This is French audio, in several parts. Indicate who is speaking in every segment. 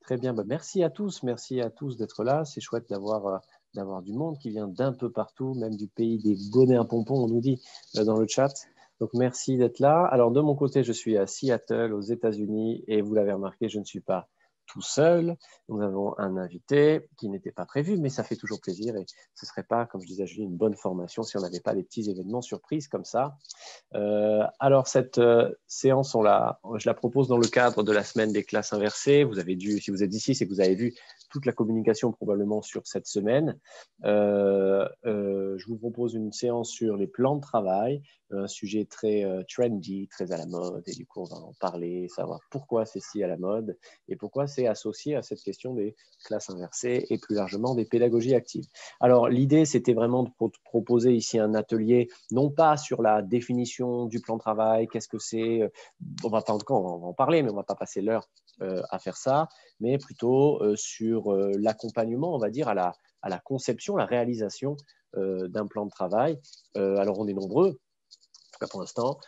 Speaker 1: Très bien. Bah, merci à tous d'être là. C'est chouette d'avoir du monde qui vient d'un peu partout, même du pays des bonnets à pompons, on nous dit dans le chat. Donc, merci d'être là. Alors, de mon côté, je suis à Seattle, aux États-Unis, et vous l'avez remarqué, je ne suis pas tout seul. Nous avons un invité qui n'était pas prévu, mais ça fait toujours plaisir et ce ne serait pas, comme je disais à Julie, une bonne formation si on n'avait pas des petits événements surprises comme ça. Alors, cette séance, je la propose dans le cadre de la semaine des classes inversées. Vous avez dû, si vous êtes ici, c'est que vous avez vu toute la communication probablement sur cette semaine. Je vous propose une séance sur les plans de travail, un sujet très trendy, très à la mode, et du coup, on va en parler, savoir pourquoi c'est si à la mode et pourquoi c'est associé à cette question des classes inversées et plus largement des pédagogies actives. Alors, l'idée, c'était vraiment de proposer ici un atelier, non pas sur la définition du plan de travail, qu'est-ce que c'est, on va pas, en tout cas, on va en parler, mais on ne va pas passer l'heure à faire ça, mais plutôt sur l'accompagnement, on va dire, à la conception, la réalisation d'un plan de travail. Alors, on est nombreux, en tout cas pour l'instant,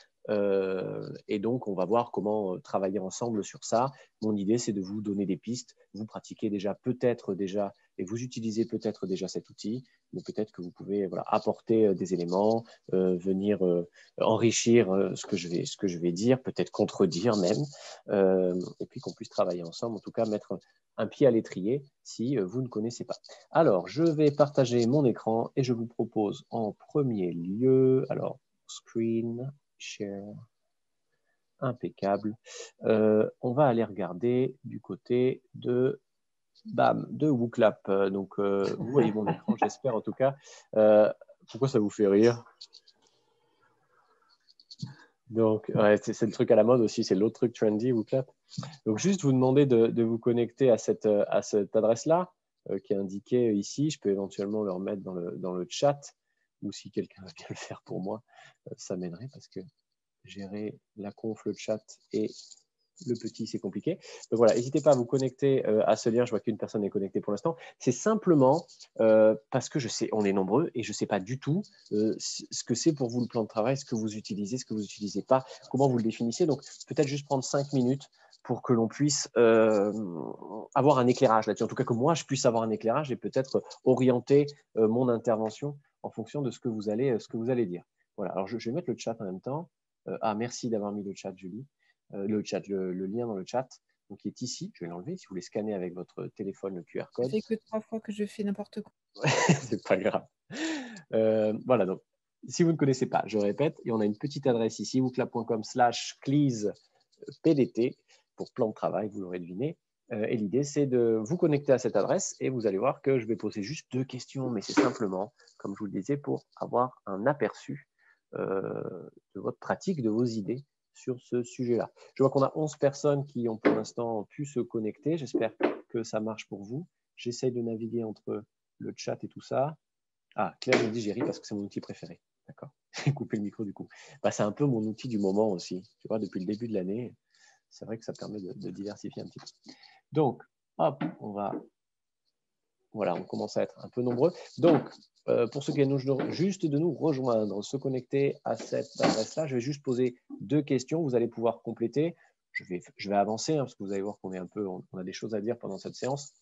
Speaker 1: et donc on va voir comment travailler ensemble sur ça. Mon idée, c'est de vous donner des pistes. Vous pratiquez peut-être déjà, et vous utilisez peut-être déjà cet outil, mais peut-être que vous pouvez apporter des éléments, venir enrichir ce que je vais dire, peut-être contredire même, et puis qu'on puisse travailler ensemble, en tout cas mettre un pied à l'étrier si vous ne connaissez pas. Alors, je vais partager mon écran et je vous propose en premier lieu, alors, screen, share, impeccable. On va aller regarder du côté de WooClap. Donc, vous voyez mon écran, j'espère en tout cas. Pourquoi ça vous fait rire? Donc, ouais, c'est le truc à la mode aussi, c'est l'autre truc trendy, WooClap. Donc, juste vous demander de vous connecter à cette adresse-là qui est indiquée ici. Je peux éventuellement le remettre dans le chat, ou si quelqu'un veut bien le faire pour moi, ça m'aiderait parce que gérer la conf, le chat et le petit, c'est compliqué. Donc voilà, n'hésitez pas à vous connecter à ce lien. Je vois qu'une personne est connectée pour l'instant. C'est simplement parce que je sais, on est nombreux et je ne sais pas du tout ce que c'est pour vous le plan de travail, ce que vous utilisez, ce que vous n'utilisez pas, comment vous le définissez. Donc peut-être juste prendre 5 minutes pour que l'on puisse avoir un éclairage là-dessus. En tout cas, que moi, je puisse avoir un éclairage et peut-être orienter mon intervention en fonction de ce que vous allez dire. Voilà, alors je vais mettre le chat en même temps. Merci d'avoir mis le chat, Julie. Le lien dans le chat, donc qui est ici. Je vais l'enlever. Si vous voulez scanner avec votre téléphone le QR code.
Speaker 2: Ça fait que 3 fois que je fais n'importe quoi.
Speaker 1: C'est pas grave. Voilà, donc si vous ne connaissez pas, je répète, et on a une petite adresse ici, wooclap.com/clease-pdt pour plan de travail, vous l'aurez deviné. Et l'idée, c'est de vous connecter à cette adresse et vous allez voir que je vais poser juste 2 questions, mais c'est simplement, comme je vous le disais, pour avoir un aperçu de votre pratique, de vos idées sur ce sujet-là. Je vois qu'on a 11 personnes qui ont pour l'instant pu se connecter. J'espère que ça marche pour vous. J'essaye de naviguer entre le chat et tout ça. Ah, Claire me dit j'ai ri parce que c'est mon outil préféré. D'accord. J'ai coupé le micro du coup. C'est un peu mon outil du moment aussi. Tu vois, depuis le début de l'année, c'est vrai que ça permet de diversifier un petit peu. Donc, hop, voilà, on commence à être un peu nombreux. Donc, pour ceux qui viennent juste de nous rejoindre, se connecter à cette adresse-là, je vais juste poser 2 questions. Vous allez pouvoir compléter. Je vais avancer parce que vous allez voir qu'on on a des choses à dire pendant cette séance.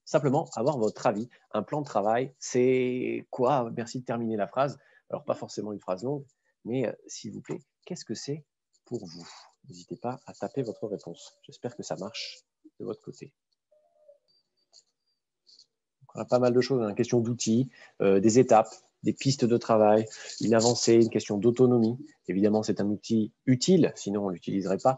Speaker 1: Simplement, avoir votre avis. Un plan de travail, c'est quoi? Merci de terminer la phrase. Alors, pas forcément une phrase longue, mais s'il vous plaît, qu'est-ce que c'est pour vous? N'hésitez pas à taper votre réponse. J'espère que ça marche de votre côté. On a pas mal de choses, une question d'outils, des étapes, des pistes de travail, une avancée, une question d'autonomie. Évidemment, c'est un outil utile, sinon on ne l'utiliserait pas.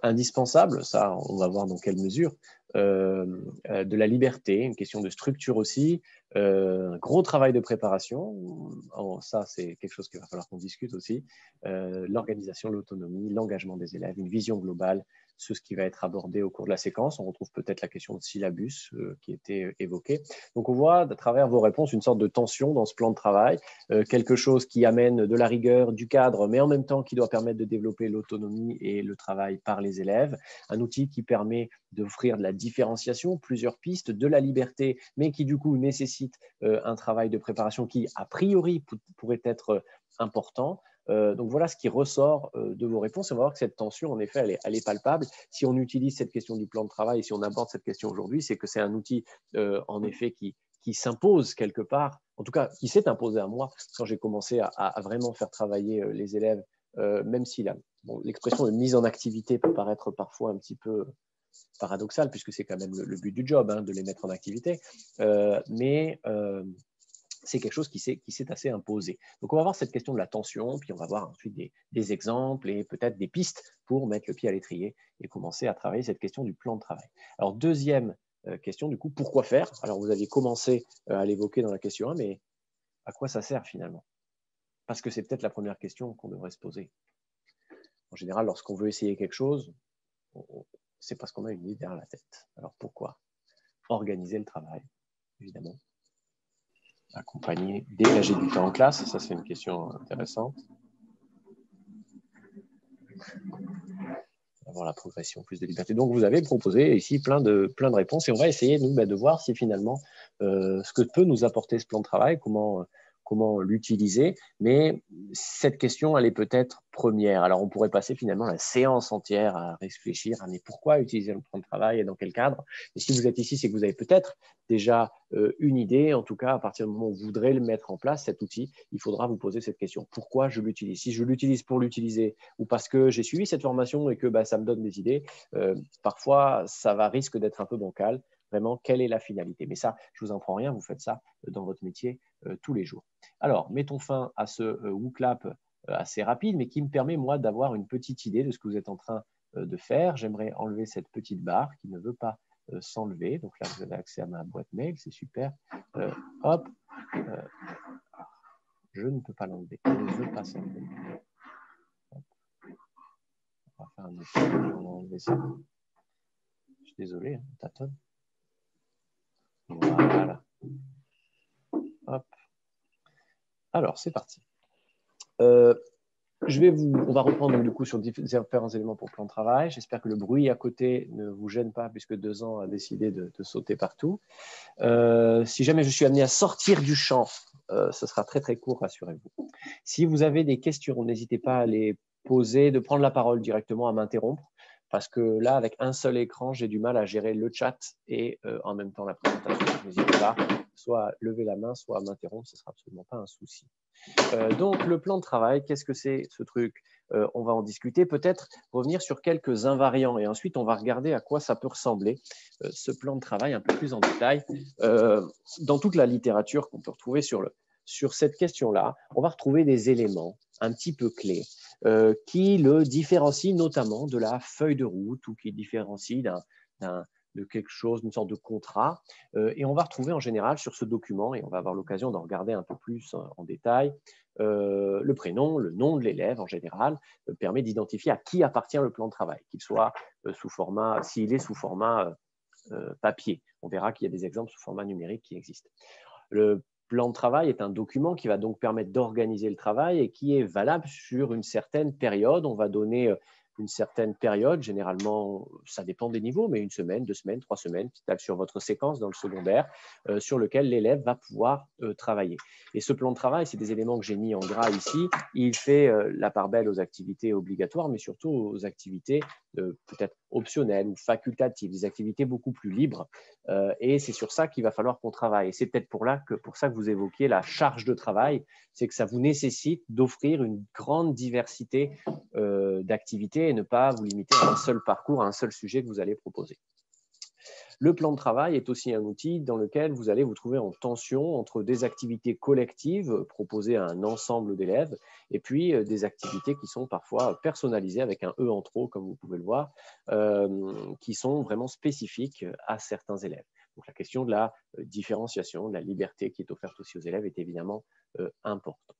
Speaker 1: Indispensable, ça, on va voir dans quelle mesure. De la liberté, une question de structure aussi, un gros travail de préparation. Ça, c'est quelque chose qu'il va falloir qu'on discute aussi. L'organisation, l'autonomie, l'engagement des élèves, une vision globale, ce qui va être abordé au cours de la séquence. On retrouve peut-être la question de syllabus qui était évoquée. Donc, on voit à travers vos réponses une sorte de tension dans ce plan de travail, quelque chose qui amène de la rigueur, du cadre, mais en même temps qui doit permettre de développer l'autonomie et le travail par les élèves. Un outil qui permet d'offrir de la différenciation, plusieurs pistes, de la liberté, mais qui du coup nécessite un travail de préparation qui, a priori, pourrait être important. Donc voilà ce qui ressort de vos réponses. On va voir que cette tension, en effet, elle est palpable. Si on utilise cette question du plan de travail et si on aborde cette question aujourd'hui, c'est que c'est un outil, en effet, qui s'impose quelque part, en tout cas qui s'est imposé à moi quand j'ai commencé à vraiment faire travailler les élèves, même si l'expression de mise en activité peut paraître parfois un petit peu paradoxale, puisque c'est quand même le but du job, hein, de les mettre en activité, mais c'est quelque chose qui s'est assez imposé. Donc, on va voir cette question de la tension, puis on va voir ensuite des exemples et peut-être des pistes pour mettre le pied à l'étrier et commencer à travailler cette question du plan de travail. Alors, deuxième question, du coup, pourquoi faire? Alors, vous aviez commencé à l'évoquer dans la question 1, mais à quoi ça sert finalement? Parce que c'est peut-être la première question qu'on devrait se poser. En général, lorsqu'on veut essayer quelque chose, c'est parce qu'on a une idée derrière la tête. Alors, pourquoi? Organiser le travail, évidemment. Accompagner, dégager du temps en classe, ça c'est une question intéressante. Avoir la progression, plus de liberté. Donc vous avez proposé ici plein de réponses et on va essayer nous, de voir si finalement ce que peut nous apporter ce plan de travail, comment l'utiliser. Mais cette question, elle est peut-être première. Alors on pourrait passer finalement la séance entière à réfléchir à mais pourquoi utiliser le plan de travail et dans quel cadre. Et si vous êtes ici, c'est que vous avez peut-être déjà une idée. En tout cas, à partir du moment où vous voudrez le mettre en place, cet outil, il faudra vous poser cette question. Pourquoi je l'utilise? Si je l'utilise pour l'utiliser ou parce que j'ai suivi cette formation et que ça me donne des idées, parfois, ça risque d'être un peu bancal. Vraiment, quelle est la finalité? Mais ça, je ne vous en prends rien, vous faites ça dans votre métier tous les jours. Alors, mettons fin à ce WooClap assez rapide, mais qui me permet, moi, d'avoir une petite idée de ce que vous êtes en train de faire. J'aimerais enlever cette petite barre qui ne veut pas s'enlever. Donc là, vous avez accès à ma boîte mail, c'est super. Hop, je ne peux pas l'enlever. Elle ne veut pas s'enlever. On va faire un effet, on va enlever ça. Je suis désolé, hein, on tâtonne. Voilà. Hop. Alors, c'est parti. On va reprendre du coup sur différents éléments pour plan de travail. J'espère que le bruit à côté ne vous gêne pas puisque 2 ans a décidé de sauter partout. Si jamais je suis amené à sortir du champ, ce sera très très court, rassurez-vous. Si vous avez des questions, n'hésitez pas à les poser, de prendre la parole directement, à m'interrompre. Parce que là, avec un seul écran, j'ai du mal à gérer le chat et en même temps la présentation. N'hésitez pas, soit à lever la main, soit à m'interrompre, ce ne sera absolument pas un souci. Donc, le plan de travail, qu'est-ce que c'est ce truc? On va en discuter, peut-être revenir sur quelques invariants et ensuite on va regarder à quoi ça peut ressembler, ce plan de travail un peu plus en détail. Dans toute la littérature qu'on peut retrouver sur cette question-là, on va retrouver des éléments un petit peu clés qui le différencient notamment de la feuille de route ou qui différencient de quelque chose, d'une sorte de contrat. Et on va retrouver en général sur ce document, et on va avoir l'occasion d'en regarder un peu plus en détail, le prénom, le nom de l'élève en général, permet d'identifier à qui appartient le plan de travail, qu'il soit sous format, s'il est sous format papier. On verra qu'il y a des exemples sous format numérique qui existent. Le plan de travail est un document qui va donc permettre d'organiser le travail et qui est valable sur une certaine période. On va donner une certaine période, généralement, ça dépend des niveaux, mais 1 semaine, 2 semaines, 3 semaines, qui tape sur votre séquence dans le secondaire, sur lequel l'élève va pouvoir travailler. Et ce plan de travail, c'est des éléments que j'ai mis en gras ici. Il fait la part belle aux activités obligatoires, mais surtout aux activités peut-être optionnelles ou facultatives, des activités beaucoup plus libres. Et c'est sur ça qu'il va falloir qu'on travaille. Et c'est peut-être pour ça que vous évoquiez la charge de travail, c'est que ça vous nécessite d'offrir une grande diversité d'activités et ne pas vous limiter à un seul parcours, à un seul sujet que vous allez proposer. Le plan de travail est aussi un outil dans lequel vous allez vous trouver en tension entre des activités collectives proposées à un ensemble d'élèves et puis des activités qui sont parfois personnalisées avec un E en trop, comme vous pouvez le voir, qui sont vraiment spécifiques à certains élèves. Donc la question de la différenciation, de la liberté qui est offerte aussi aux élèves est évidemment importante.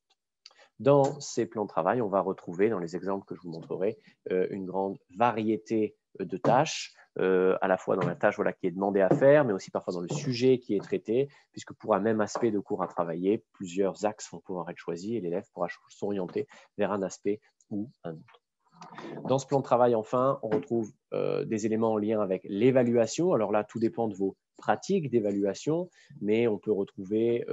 Speaker 1: Dans ces plans de travail, on va retrouver, dans les exemples que je vous montrerai, une grande variété de tâches, à la fois dans la tâche qui est demandée à faire, mais aussi parfois dans le sujet qui est traité, puisque pour un même aspect de cours à travailler, plusieurs axes vont pouvoir être choisis et l'élève pourra s'orienter vers un aspect ou un autre. Dans ce plan de travail, enfin, on retrouve des éléments en lien avec l'évaluation. Alors là, tout dépend de vos pratiques d'évaluation, mais on peut retrouver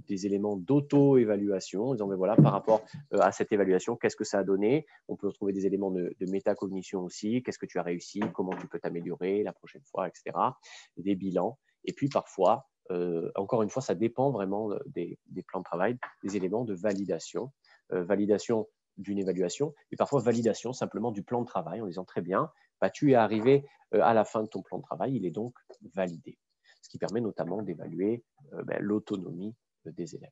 Speaker 1: des éléments d'auto-évaluation, en disant, mais voilà, par rapport à cette évaluation, qu'est-ce que ça a donné? On peut retrouver des éléments de métacognition aussi, qu'est-ce que tu as réussi, comment tu peux t'améliorer la prochaine fois, etc. Des bilans. Et puis parfois, encore une fois, ça dépend vraiment des plans de travail, des éléments de validation. Validation d'une évaluation, et parfois validation simplement du plan de travail en disant très bien, bah, tu es arrivé à la fin de ton plan de travail, il est donc validé. Ce qui permet notamment d'évaluer l'autonomie des élèves.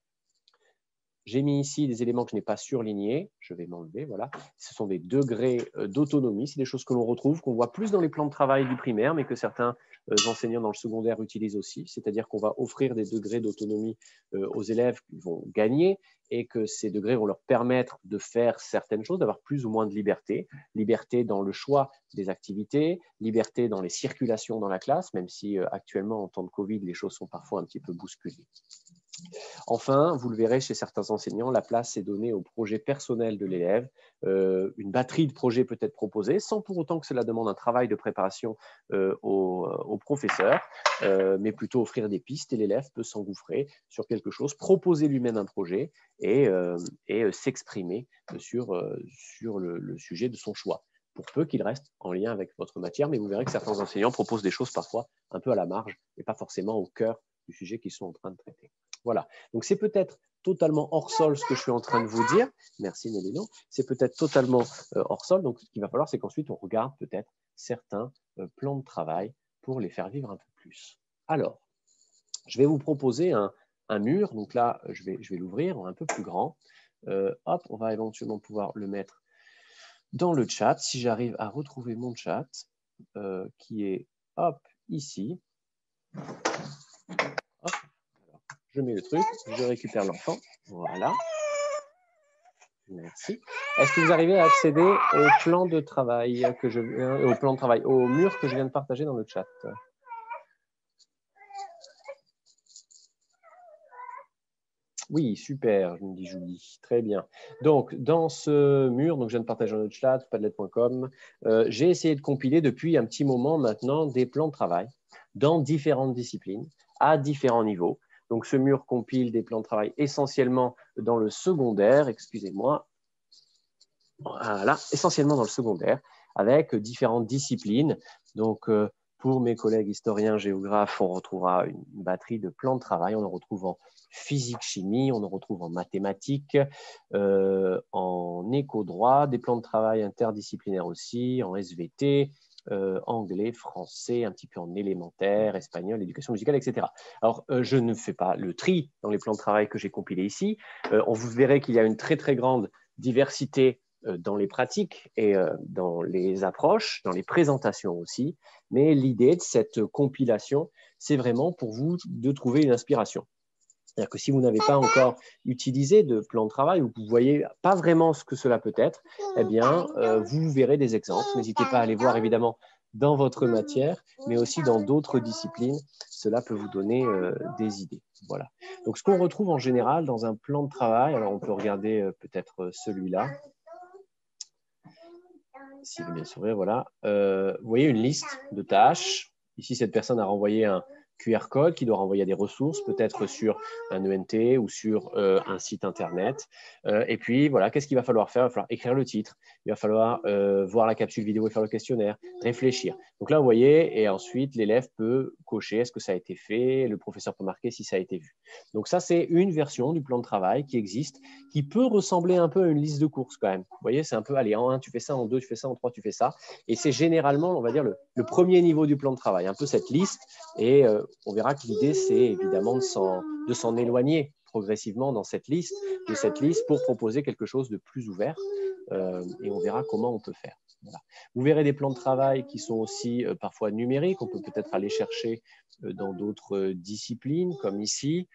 Speaker 1: J'ai mis ici des éléments que je n'ai pas surlignés, je vais m'enlever, voilà. Ce sont des degrés d'autonomie, c'est des choses que l'on retrouve, qu'on voit plus dans les plans de travail du primaire, mais que certains enseignants dans le secondaire utilisent aussi, c'est-à-dire qu'on va offrir des degrés d'autonomie aux élèves qui vont gagner et que ces degrés vont leur permettre de faire certaines choses, d'avoir plus ou moins de liberté, liberté dans le choix des activités, liberté dans les circulations dans la classe, même si actuellement en temps de Covid, les choses sont parfois un petit peu bousculées. Enfin, vous le verrez chez certains enseignants, la place est donnée au projet personnel de l'élève. Une batterie de projets peut être proposée, sans pour autant que cela demande un travail de préparation au professeur, mais plutôt offrir des pistes et l'élève peut s'engouffrer sur quelque chose, proposer lui-même un projet et s'exprimer sur le sujet de son choix, pour peu qu'il reste en lien avec votre matière. Mais vous verrez que certains enseignants proposent des choses parfois un peu à la marge et pas forcément au cœur du sujet qu'ils sont en train de traiter. Voilà, donc c'est peut-être totalement hors sol ce que je suis en train de vous dire. Merci Nélino. C'est peut-être totalement hors sol. Donc ce qu'il va falloir, c'est qu'ensuite on regarde peut-être certains plans de travail pour les faire vivre un peu plus. Alors, je vais vous proposer un mur. Donc là, je vais l'ouvrir un peu plus grand. Hop, on va éventuellement pouvoir le mettre dans le chat. Si j'arrive à retrouver mon chat, qui est hop, ici. Hop. Je mets le truc, je récupère l'enfant. Voilà. Merci. Est-ce que vous arrivez à accéder au plan de travail au mur que je viens de partager dans le chat? Oui, super, me dit Julie. Très bien. Donc, dans ce mur, donc je viens de partager dans le chat, padlet.com, j'ai essayé de compiler depuis un petit moment maintenant des plans de travail dans différentes disciplines, à différents niveaux. Donc, ce mur compile des plans de travail essentiellement dans le secondaire, excusez-moi. Voilà, essentiellement dans le secondaire, avec différentes disciplines. Donc, pour mes collègues historiens, géographes, on retrouvera une batterie de plans de travail. On en retrouve en physique, chimie, on en retrouve en mathématiques, en éco-droit, des plans de travail interdisciplinaires aussi, en SVT, anglais, français, un petit peu en élémentaire, espagnol, éducation musicale, etc. Alors, je ne fais pas le tri dans les plans de travail que j'ai compilés ici. On vous verrez qu'il y a une très, très grande diversité dans les pratiques et dans les approches, dans les présentations aussi. Mais l'idée de cette compilation, c'est vraiment pour vous de trouver une inspiration. C'est-à-dire que si vous n'avez pas encore utilisé de plan de travail ou que vous ne voyez pas vraiment ce que cela peut être, eh bien, vous verrez des exemples. N'hésitez pas à aller voir évidemment dans votre matière, mais aussi dans d'autres disciplines. Cela peut vous donner des idées. Voilà. Donc, ce qu'on retrouve en général dans un plan de travail, alors on peut regarder peut-être celui-là. Si vous voulez s'ouvrir, voilà. Vous voyez une liste de tâches. Ici, cette personne a renvoyé un QR code qui doit renvoyer à des ressources, peut-être sur un ENT ou sur un site internet. Et puis, voilà, qu'est-ce qu'il va falloir faire? Il va falloir écrire le titre, il va falloir voir la capsule vidéo et faire le questionnaire, réfléchir. Donc là, vous voyez, et ensuite, l'élève peut cocher est-ce que ça a été fait, le professeur peut marquer si ça a été vu. Donc ça, c'est une version du plan de travail qui existe, qui peut ressembler un peu à une liste de courses quand même. Vous voyez, c'est un peu, allez, en 1, tu fais ça, en 2, tu fais ça, en 3, tu fais ça. Et c'est généralement, on va dire, le premier niveau du plan de travail, un peu cette liste. Et on verra que l'idée, c'est évidemment de s'en éloigner progressivement de cette liste pour proposer quelque chose de plus ouvert. Et on verra comment on peut faire. Voilà. Vous verrez des plans de travail qui sont aussi parfois numériques. On peut peut-être aller chercher dans d'autres disciplines, comme ici.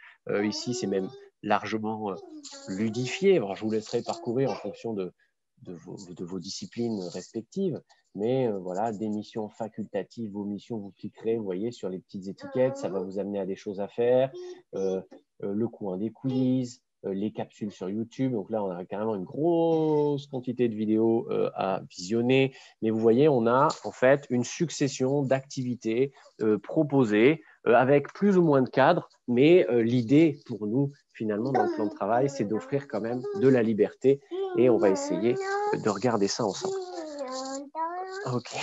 Speaker 1: Ici, c'est même largement ludifié. Alors, je vous laisserai parcourir en fonction de vos disciplines respectives. Mais voilà, des missions facultatives, vos missions, vous cliquerez, vous voyez, sur les petites étiquettes, ça va vous amener à des choses à faire. Le coin des quiz, les capsules sur YouTube. Donc là, on a carrément une grosse quantité de vidéos à visionner. Mais vous voyez, on a en fait une succession d'activités proposées avec plus ou moins de cadres, mais l'idée pour nous, finalement, dans le plan de travail, c'est d'offrir quand même de la liberté et on va essayer de regarder ça ensemble. Ok.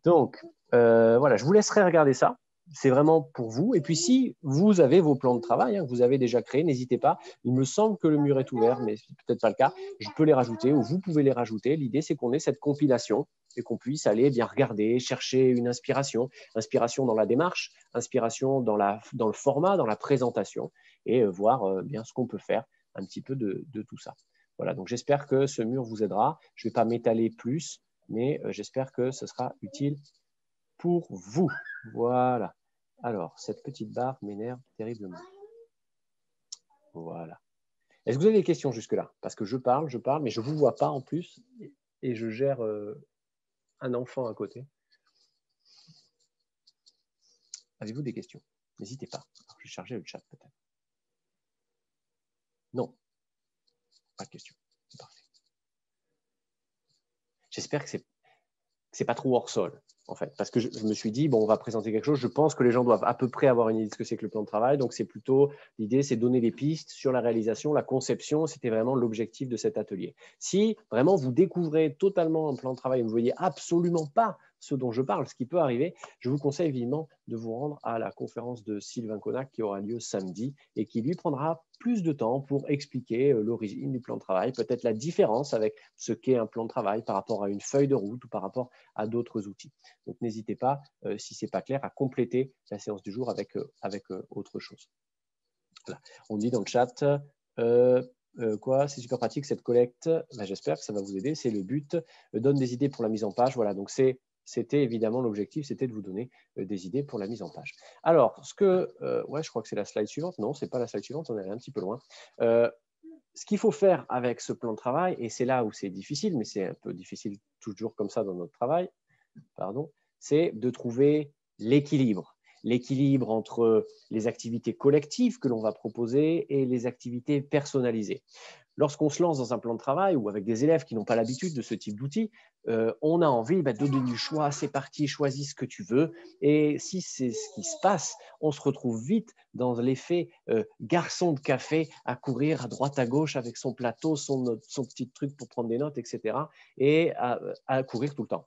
Speaker 1: Donc, voilà, je vous laisserai regarder ça. C'est vraiment pour vous. Et puis, si vous avez vos plans de travail, que vous avez déjà créés, n'hésitez pas. Il me semble que le mur est ouvert, mais ce n'est peut-être pas le cas. Je peux les rajouter ou vous pouvez les rajouter. L'idée, c'est qu'on ait cette compilation et qu'on puisse aller bien regarder, chercher une inspiration. Inspiration dans la démarche, inspiration dans le format, dans la présentation et voir bien ce qu'on peut faire un petit peu de tout ça. Voilà, donc j'espère que ce mur vous aidera. Je ne vais pas m'étaler plus, mais j'espère que ce sera utile pour vous. Voilà. Alors, cette petite barre m'énerve terriblement. Voilà. Est-ce que vous avez des questions jusque-là? Parce que je parle, mais je ne vous vois pas en plus et je gère un enfant à côté. Avez-vous des questions? N'hésitez pas. Alors, je vais charger le chat peut-être. Non. Pas de questions. C'est parfait. J'espère que c'est pas trop hors sol, en fait, parce que je me suis dit, bon, on va présenter quelque chose, je pense que les gens doivent à peu près avoir une idée de ce que c'est que le plan de travail, donc c'est plutôt, l'idée, c'est donner des pistes sur la réalisation, la conception, c'était vraiment l'objectif de cet atelier. Si vraiment vous découvrez totalement un plan de travail et vous ne voyez absolument pas ce dont je parle, ce qui peut arriver, je vous conseille vivement de vous rendre à la conférence de Sylvain Connac qui aura lieu samedi et qui lui prendra plus de temps pour expliquer l'origine du plan de travail, peut-être la différence avec ce qu'est un plan de travail par rapport à une feuille de route ou par rapport à d'autres outils. Donc, n'hésitez pas, si ce n'est pas clair, à compléter la séance du jour avec autre chose. Voilà. On dit dans le chat, quoi, c'est super pratique cette collecte. Ben, j'espère que ça va vous aider, c'est le but. Donne des idées pour la mise en page. Voilà, donc c'était évidemment l'objectif, c'était de vous donner des idées pour la mise en page. Alors, ouais, je crois que c'est la slide suivante. Non, ce n'est pas la slide suivante, on est un petit peu loin. Ce qu'il faut faire avec ce plan de travail, et c'est là où c'est difficile, mais c'est un peu difficile toujours comme ça dans notre travail, c'est de trouver l'équilibre. L'équilibre entre les activités collectives que l'on va proposer et les activités personnalisées. Lorsqu'on se lance dans un plan de travail ou avec des élèves qui n'ont pas l'habitude de ce type d'outils, on a envie de donner du choix, c'est parti, choisis ce que tu veux. Et si c'est ce qui se passe, on se retrouve vite dans l'effet garçon de café à courir à droite à gauche avec son plateau, son petit truc pour prendre des notes, etc. et à courir tout le temps.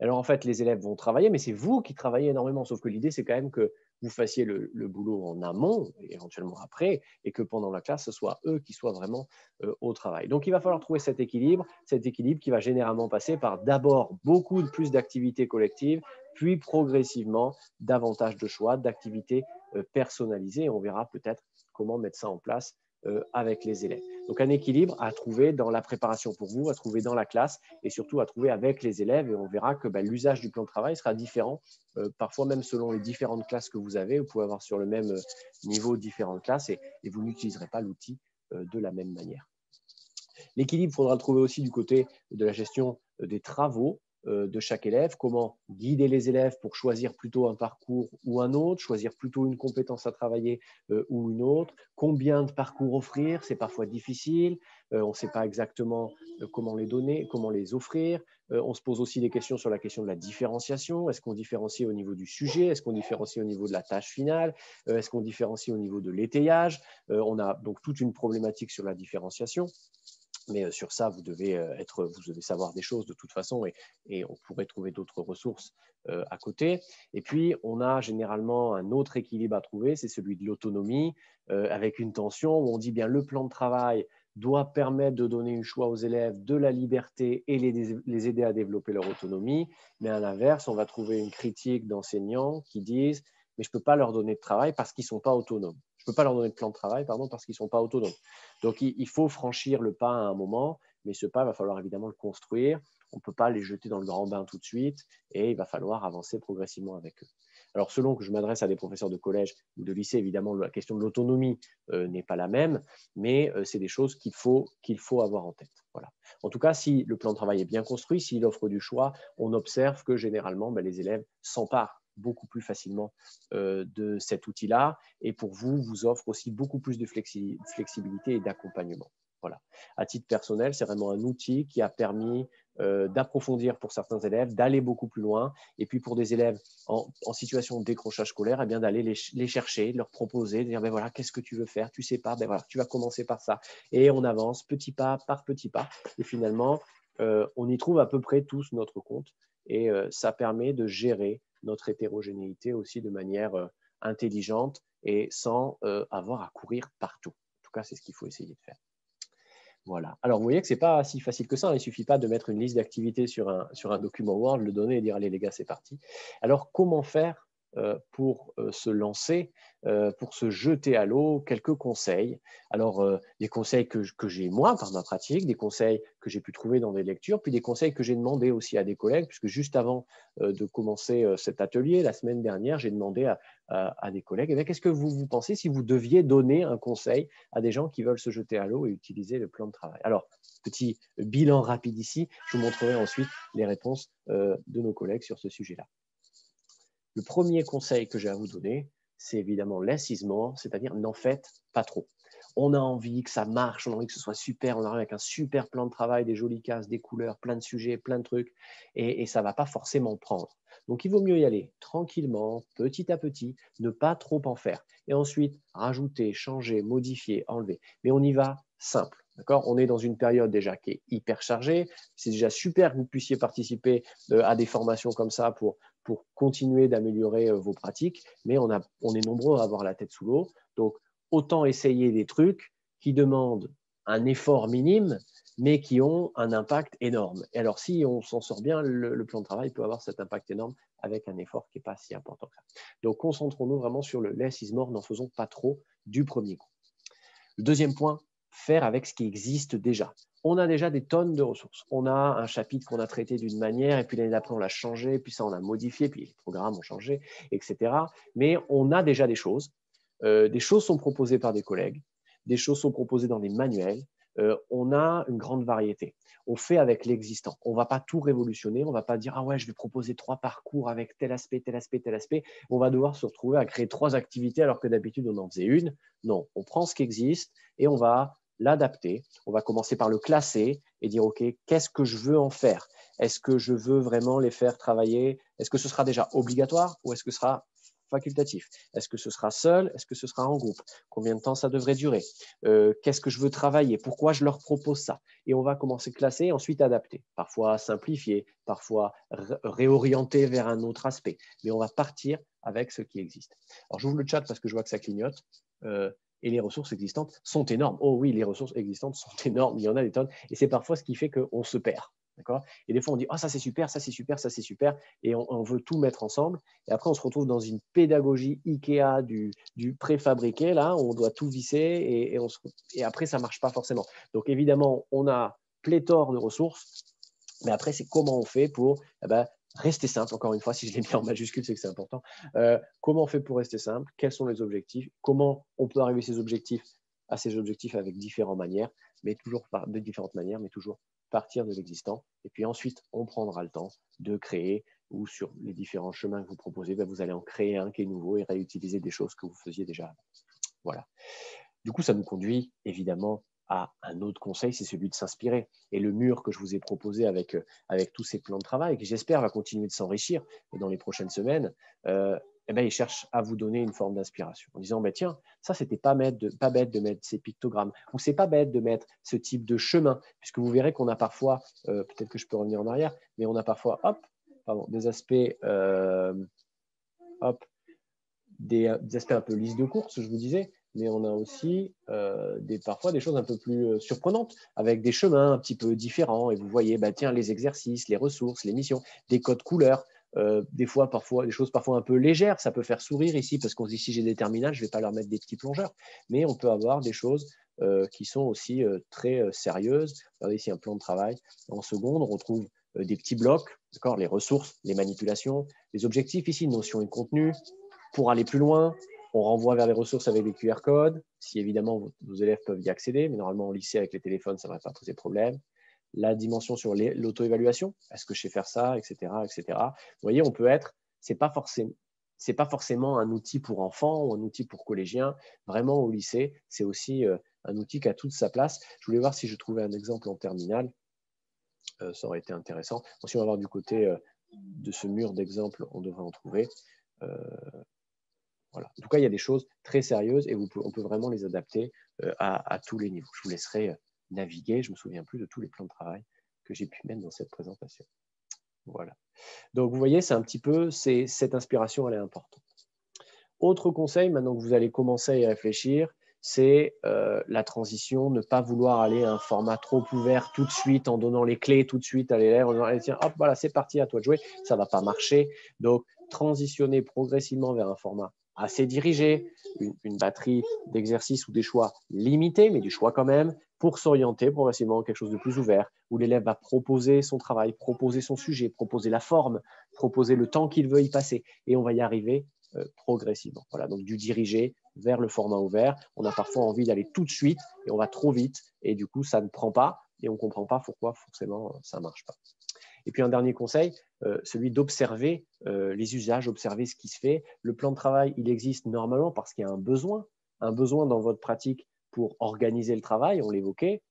Speaker 1: Alors, en fait, les élèves vont travailler, mais c'est vous qui travaillez énormément. Sauf que l'idée, c'est quand même que vous fassiez le boulot en amont, et éventuellement après, et que pendant la classe, ce soit eux qui soient vraiment au travail. Donc, il va falloir trouver cet équilibre qui va généralement passer par d'abord beaucoup plus d'activités collectives, puis progressivement davantage de choix, d'activités personnalisées. Et on verra peut-être comment mettre ça en place avec les élèves. Donc, un équilibre à trouver dans la préparation pour vous, à trouver dans la classe et surtout à trouver avec les élèves. Et on verra que l'usage du plan de travail sera différent, parfois même selon les différentes classes que vous avez. Vous pouvez avoir sur le même niveau différentes classes et vous n'utiliserez pas l'outil de la même manière. L'équilibre, il faudra le trouver aussi du côté de la gestion des travaux de chaque élève, comment guider les élèves pour choisir plutôt un parcours ou un autre, choisir plutôt une compétence à travailler ou une autre, combien de parcours offrir, c'est parfois difficile, on ne sait pas exactement comment les donner, comment les offrir, on se pose aussi des questions sur la question de la différenciation, est-ce qu'on différencie au niveau du sujet, est-ce qu'on différencie au niveau de la tâche finale, est-ce qu'on différencie au niveau de l'étayage, on a donc toute une problématique sur la différenciation. Mais sur ça, vous devez savoir des choses de toute façon et on pourrait trouver d'autres ressources à côté. Et puis, on a généralement un autre équilibre à trouver, c'est celui de l'autonomie, avec une tension où on dit bien le plan de travail doit permettre de donner un choix aux élèves, de la liberté et les aider à développer leur autonomie. Mais à l'inverse, on va trouver une critique d'enseignants qui disent « mais je ne peux pas leur donner de travail parce qu'ils ne sont pas autonomes. Je ne peux pas leur donner de plan de travail parce qu'ils ne sont pas autonomes. » Donc, il faut franchir le pas à un moment, mais ce pas, il va falloir évidemment le construire. On ne peut pas les jeter dans le grand bain tout de suite et il va falloir avancer progressivement avec eux. Alors, selon que je m'adresse à des professeurs de collège ou de lycée, évidemment, la question de l'autonomie n'est pas la même, mais c'est des choses qu'il faut avoir en tête. Voilà. En tout cas, si le plan de travail est bien construit, s'il offre du choix, on observe que généralement, les élèves s'emparent beaucoup plus facilement de cet outil-là et pour vous, vous offre aussi beaucoup plus de flexibilité et d'accompagnement. Voilà. À titre personnel, c'est vraiment un outil qui a permis d'approfondir pour certains élèves, d'aller beaucoup plus loin. Et puis pour des élèves en situation de décrochage scolaire, eh bien d'aller les chercher, de leur proposer, de dire ben voilà, qu'est-ce que tu veux faire? Tu sais pas, ben voilà, tu vas commencer par ça. Et on avance petit pas par petit pas. Et finalement, on y trouve à peu près tous notre compte. Et ça permet de gérer notre hétérogénéité aussi de manière intelligente et sans avoir à courir partout. En tout cas, c'est ce qu'il faut essayer de faire. Voilà. Alors, vous voyez que ce n'est pas si facile que ça. Il ne suffit pas de mettre une liste d'activités sur un document Word, le donner et dire, allez les gars, c'est parti. Alors, comment faire pour se lancer, pour se jeter à l'eau? Quelques conseils. Alors, des conseils que j'ai moi par ma pratique, des conseils que j'ai pu trouver dans des lectures, puis des conseils que j'ai demandé aussi à des collègues, puisque juste avant de commencer cet atelier, la semaine dernière, j'ai demandé à des collègues, eh qu'est-ce que vous pensez si vous deviez donner un conseil à des gens qui veulent se jeter à l'eau et utiliser le plan de travail? Alors, petit bilan rapide ici, je vous montrerai ensuite les réponses de nos collègues sur ce sujet-là. Le premier conseil que j'ai à vous donner, c'est évidemment less is more, c'est-à-dire n'en faites pas trop. On a envie que ça marche, on a envie que ce soit super, on arrive avec un super plan de travail, des jolies cases, des couleurs, plein de sujets, plein de trucs, et ça ne va pas forcément prendre. Donc, il vaut mieux y aller tranquillement, petit à petit, ne pas trop en faire. Et ensuite, rajouter, changer, modifier, enlever. Mais on y va simple. D'accord? On est dans une période déjà qui est hyper chargée. C'est déjà super que vous puissiez participer à des formations comme ça pour continuer d'améliorer vos pratiques, mais on est nombreux à avoir la tête sous l'eau. Donc, autant essayer des trucs qui demandent un effort minime, mais qui ont un impact énorme. Et alors, si on s'en sort bien, le plan de travail peut avoir cet impact énorme avec un effort qui n'est pas si important que ça. Donc, concentrons-nous vraiment sur le less is more, n'en faisons pas trop du premier coup. Le deuxième point, faire avec ce qui existe déjà. On a déjà des tonnes de ressources. On a un chapitre qu'on a traité d'une manière, et puis l'année d'après, on l'a changé, puis ça, on l'a modifié, puis les programmes ont changé, etc. Mais on a déjà des choses. Des choses sont proposées par des collègues, des choses sont proposées dans des manuels. On a une grande variété. On fait avec l'existant. On ne va pas tout révolutionner. On ne va pas dire « Ah ouais, je vais proposer 3 parcours avec tel aspect, tel aspect, tel aspect. » On va devoir se retrouver à créer 3 activités alors que d'habitude, on en faisait une. Non, on prend ce qui existe et on va l'adapter. On va commencer par le classer et dire « Ok, qu'est-ce que je veux en faire? Est-ce que je veux vraiment les faire travailler? Est-ce que ce sera déjà obligatoire ou est-ce que ce sera facultatif? Est-ce que ce sera seul? Est-ce que ce sera en groupe? Combien de temps ça devrait durer? Qu'est-ce que je veux travailler? Pourquoi je leur propose ça? » Et on va commencer à classer et ensuite adapter. Parfois simplifier, parfois réorienter vers un autre aspect. Mais on va partir avec ce qui existe. Alors, j'ouvre le chat parce que je vois que ça clignote. Et les ressources existantes sont énormes. Oh oui, les ressources existantes sont énormes. Il y en a des tonnes. Et c'est parfois ce qui fait qu'on se perd. Et des fois, on dit « Ah, ça c'est super, ça c'est super, ça c'est super ». Et on veut tout mettre ensemble. Et après, on se retrouve dans une pédagogie Ikea du préfabriqué, là, où on doit tout visser. Et après, ça ne marche pas forcément. Donc, évidemment, on a pléthore de ressources. Mais après, c'est comment on fait pour rester simple. Encore une fois, si je l'ai mis en majuscule, c'est que c'est important. Comment on fait pour rester simple? Quels sont les objectifs? Comment on peut arriver à ces objectifs avec différentes manières, mais toujours de différentes manières, mais toujours partir de l'existant. Et puis ensuite, on prendra le temps de créer ou sur les différents chemins que vous proposez, vous allez en créer un qui est nouveau et réutiliser des choses que vous faisiez déjà avant. Voilà. Du coup, ça nous conduit évidemment à un autre conseil, c'est celui de s'inspirer. Et le mur que je vous ai proposé avec tous ces plans de travail, qui j'espère va continuer de s'enrichir dans les prochaines semaines, il cherche à vous donner une forme d'inspiration en disant tiens, ça c'était pas bête de mettre ces pictogrammes, ou c'est pas bête de mettre ce type de chemin, puisque vous verrez qu'on a parfois, peut-être que je peux revenir en arrière, mais on a parfois des aspects des aspects un peu liste de course, je vous disais, mais on a aussi parfois des choses un peu plus surprenantes, avec des chemins un petit peu différents. Et vous voyez, tiens, les exercices, les ressources, les missions, des codes couleurs, des choses parfois un peu légères. Ça peut faire sourire ici, parce qu'on se dit, si j'ai des terminales, je ne vais pas leur mettre des petits plongeurs. Mais on peut avoir des choses qui sont aussi très sérieuses. Regardez ici un plan de travail. En seconde, on retrouve des petits blocs, les ressources, les manipulations, les objectifs ici, notion et contenu. Pour aller plus loin, on renvoie vers les ressources avec des QR codes, si évidemment vos élèves peuvent y accéder, mais normalement au lycée avec les téléphones, ça ne va pas poser problème. La dimension sur l'auto-évaluation, est-ce que je sais faire ça, etc., etc. Vous voyez, on peut être, c'est pas forcément un outil pour enfants ou un outil pour collégiens. Vraiment au lycée, c'est aussi un outil qui a toute sa place. Je voulais voir si je trouvais un exemple en terminale. Ça aurait été intéressant. Donc, si on va voir du côté de ce mur d'exemples, on devrait en trouver. Voilà. En tout cas, il y a des choses très sérieuses et on peut vraiment les adapter à tous les niveaux. Je vous laisserai naviguer. Je ne me souviens plus de tous les plans de travail que j'ai pu mettre dans cette présentation. Voilà. Donc, vous voyez, c'est un petit peu, cette inspiration, elle est importante. Autre conseil, maintenant que vous allez commencer à y réfléchir, c'est la transition, ne pas vouloir aller à un format trop ouvert tout de suite en donnant les clés tout de suite à l'élève, en disant allez, tiens, hop, voilà, c'est parti, à toi de jouer. Ça ne va pas marcher. Donc, transitionner progressivement vers un format assez dirigé, une batterie d'exercices ou des choix limités, mais du choix quand même, pour s'orienter progressivement vers quelque chose de plus ouvert, où l'élève va proposer son travail, proposer son sujet, proposer la forme, proposer le temps qu'il veut y passer. Et on va y arriver progressivement. Voilà, donc du dirigé vers le format ouvert. On a parfois envie d'aller tout de suite et on va trop vite et du coup, ça ne prend pas et on ne comprend pas pourquoi forcément ça ne marche pas. Et puis un dernier conseil, celui d'observer les usages, observer ce qui se fait. Le plan de travail, il existe normalement parce qu'il y a un besoin dans votre pratique pour organiser le travail, on l'évoquait,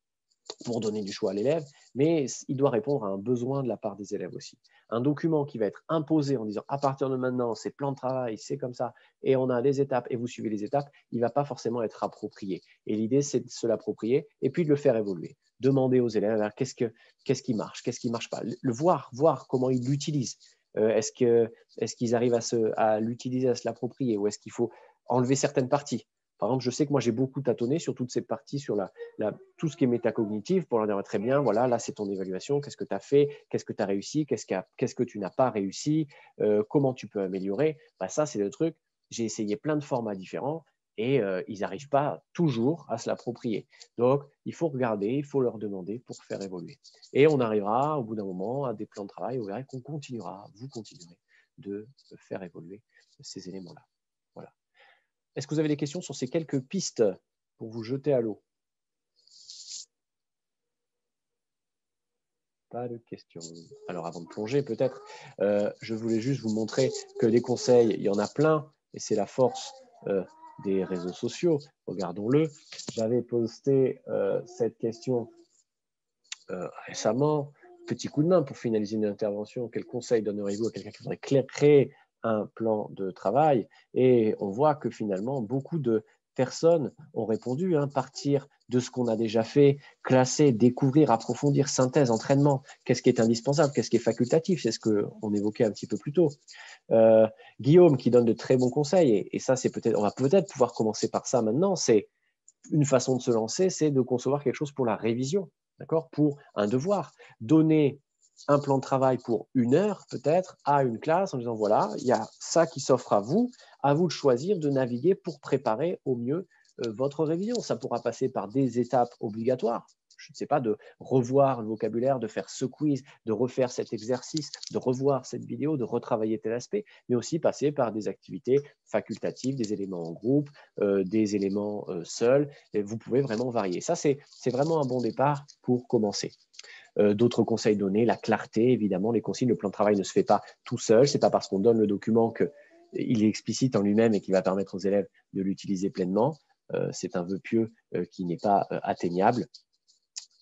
Speaker 1: pour donner du choix à l'élève, mais il doit répondre à un besoin de la part des élèves aussi. Un document qui va être imposé en disant à partir de maintenant, c'est plan de travail, c'est comme ça, et on a des étapes, et vous suivez les étapes, il ne va pas forcément être approprié. Et l'idée, c'est de se l'approprier et puis de le faire évoluer. Demander aux élèves qu'est-ce qui marche, qu'est-ce qui ne marche pas. Le voir comment ils l'utilisent. Est-ce qu'ils arrivent à l'utiliser, à se l'approprier, ou est-ce qu'il faut enlever certaines parties? Par exemple, je sais que moi, j'ai beaucoup tâtonné sur toute cette partie, sur tout ce qui est métacognitif, pour leur dire très bien, voilà, là, c'est ton évaluation, qu'est-ce que tu as fait, qu'est-ce que tu as réussi, qu'est-ce que tu n'as pas réussi, comment tu peux améliorer. Ça, c'est le truc. J'ai essayé plein de formats différents et ils n'arrivent pas toujours à se l'approprier. Donc, il faut regarder, il faut leur demander pour faire évoluer. Et on arrivera, au bout d'un moment, à des plans de travail, vous verrez qu'on continuera, vous continuerez de faire évoluer ces éléments-là. Voilà. Est-ce que vous avez des questions sur ces quelques pistes pour vous jeter à l'eau? Pas de questions. Alors, avant de plonger, peut-être, je voulais juste vous montrer que des conseils, il y en a plein, et c'est la force des réseaux sociaux. Regardons-le. J'avais posté cette question récemment. Petit coup de main pour finaliser une intervention. Quel conseil donneriez-vous à quelqu'un qui voudrait créer un plan de travail? Et on voit que finalement, beaucoup de personnes ont répondu, partir de ce qu'on a déjà fait, classer, découvrir, approfondir, synthèse, entraînement. Qu'est-ce qui est indispensable? Qu'est-ce qui est facultatif? C'est ce qu'on évoquait un petit peu plus tôt. Guillaume qui donne de très bons conseils, et ça, on va peut-être pouvoir commencer par ça maintenant. C'est une façon de se lancer, c'est de concevoir quelque chose pour la révision. D'accord? Pour un devoir. Donner un plan de travail pour 1 heure, peut-être, à une classe en disant, voilà, il y a ça qui s'offre à vous de choisir, de naviguer pour préparer au mieux votre révision. Ça pourra passer par des étapes obligatoires. Je ne sais pas, de revoir le vocabulaire, de faire ce quiz, de refaire cet exercice, de revoir cette vidéo, de retravailler tel aspect, mais aussi passer par des activités facultatives, des éléments en groupe, des éléments seuls. Et vous pouvez vraiment varier. Ça, c'est vraiment un bon départ pour commencer. D'autres conseils donnés, la clarté, évidemment, les consignes, le plan de travail ne se fait pas tout seul. Ce n'est pas parce qu'on donne le document qu'il est explicite en lui-même et qu'il va permettre aux élèves de l'utiliser pleinement. C'est un vœu pieux qui n'est pas atteignable.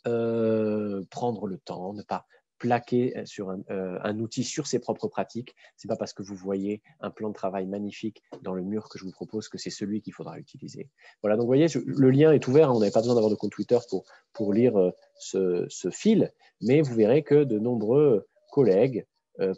Speaker 1: Prendre le temps, ne pas plaquer sur un outil sur ses propres pratiques. Ce n'est pas parce que vous voyez un plan de travail magnifique dans le mur que je vous propose que c'est celui qu'il faudra utiliser. Voilà, donc vous voyez, le lien est ouvert, on n'avait pas besoin d'avoir de compte Twitter pour lire ce fil, mais vous verrez que de nombreux collègues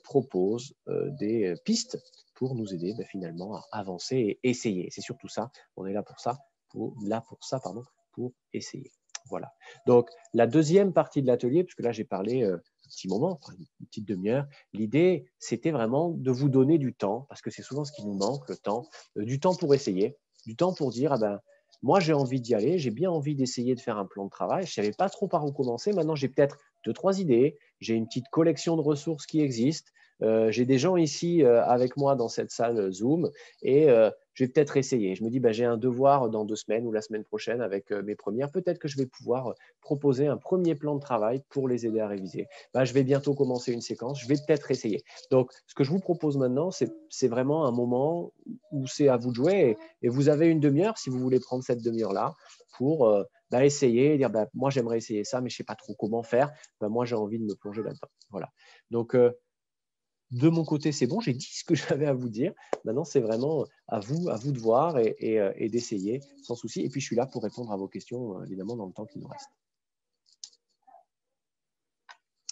Speaker 1: proposent des pistes pour nous aider finalement à avancer et essayer. C'est surtout ça, on est là pour ça, pour essayer. Voilà. Donc, la deuxième partie de l'atelier, puisque là, j'ai parlé un petit moment, une petite demi-heure, l'idée, c'était vraiment de vous donner du temps, parce que c'est souvent ce qui nous manque, le temps, du temps pour essayer, du temps pour dire, moi, j'ai envie d'y aller, j'ai bien envie d'essayer de faire un plan de travail, je ne savais pas trop par où commencer, maintenant, j'ai peut-être 2-3 idées, j'ai une petite collection de ressources qui existent, j'ai des gens ici avec moi dans cette salle Zoom, et je vais peut-être essayer. Je me dis, j'ai un devoir dans 2 semaines ou la semaine prochaine avec mes premières. Peut-être que je vais pouvoir proposer un premier plan de travail pour les aider à réviser. Je vais bientôt commencer une séquence. Je vais peut-être essayer. Donc, ce que je vous propose maintenant, c'est vraiment un moment où c'est à vous de jouer. Et vous avez une demi-heure, si vous voulez prendre cette demi-heure-là, pour essayer, dire moi j'aimerais essayer ça, mais je ne sais pas trop comment faire. Moi j'ai envie de me plonger là-dedans. Voilà. Donc de mon côté, c'est bon, j'ai dit ce que j'avais à vous dire. Maintenant, c'est vraiment à vous de voir et d'essayer sans souci. Et puis, je suis là pour répondre à vos questions, évidemment, dans le temps qui nous reste.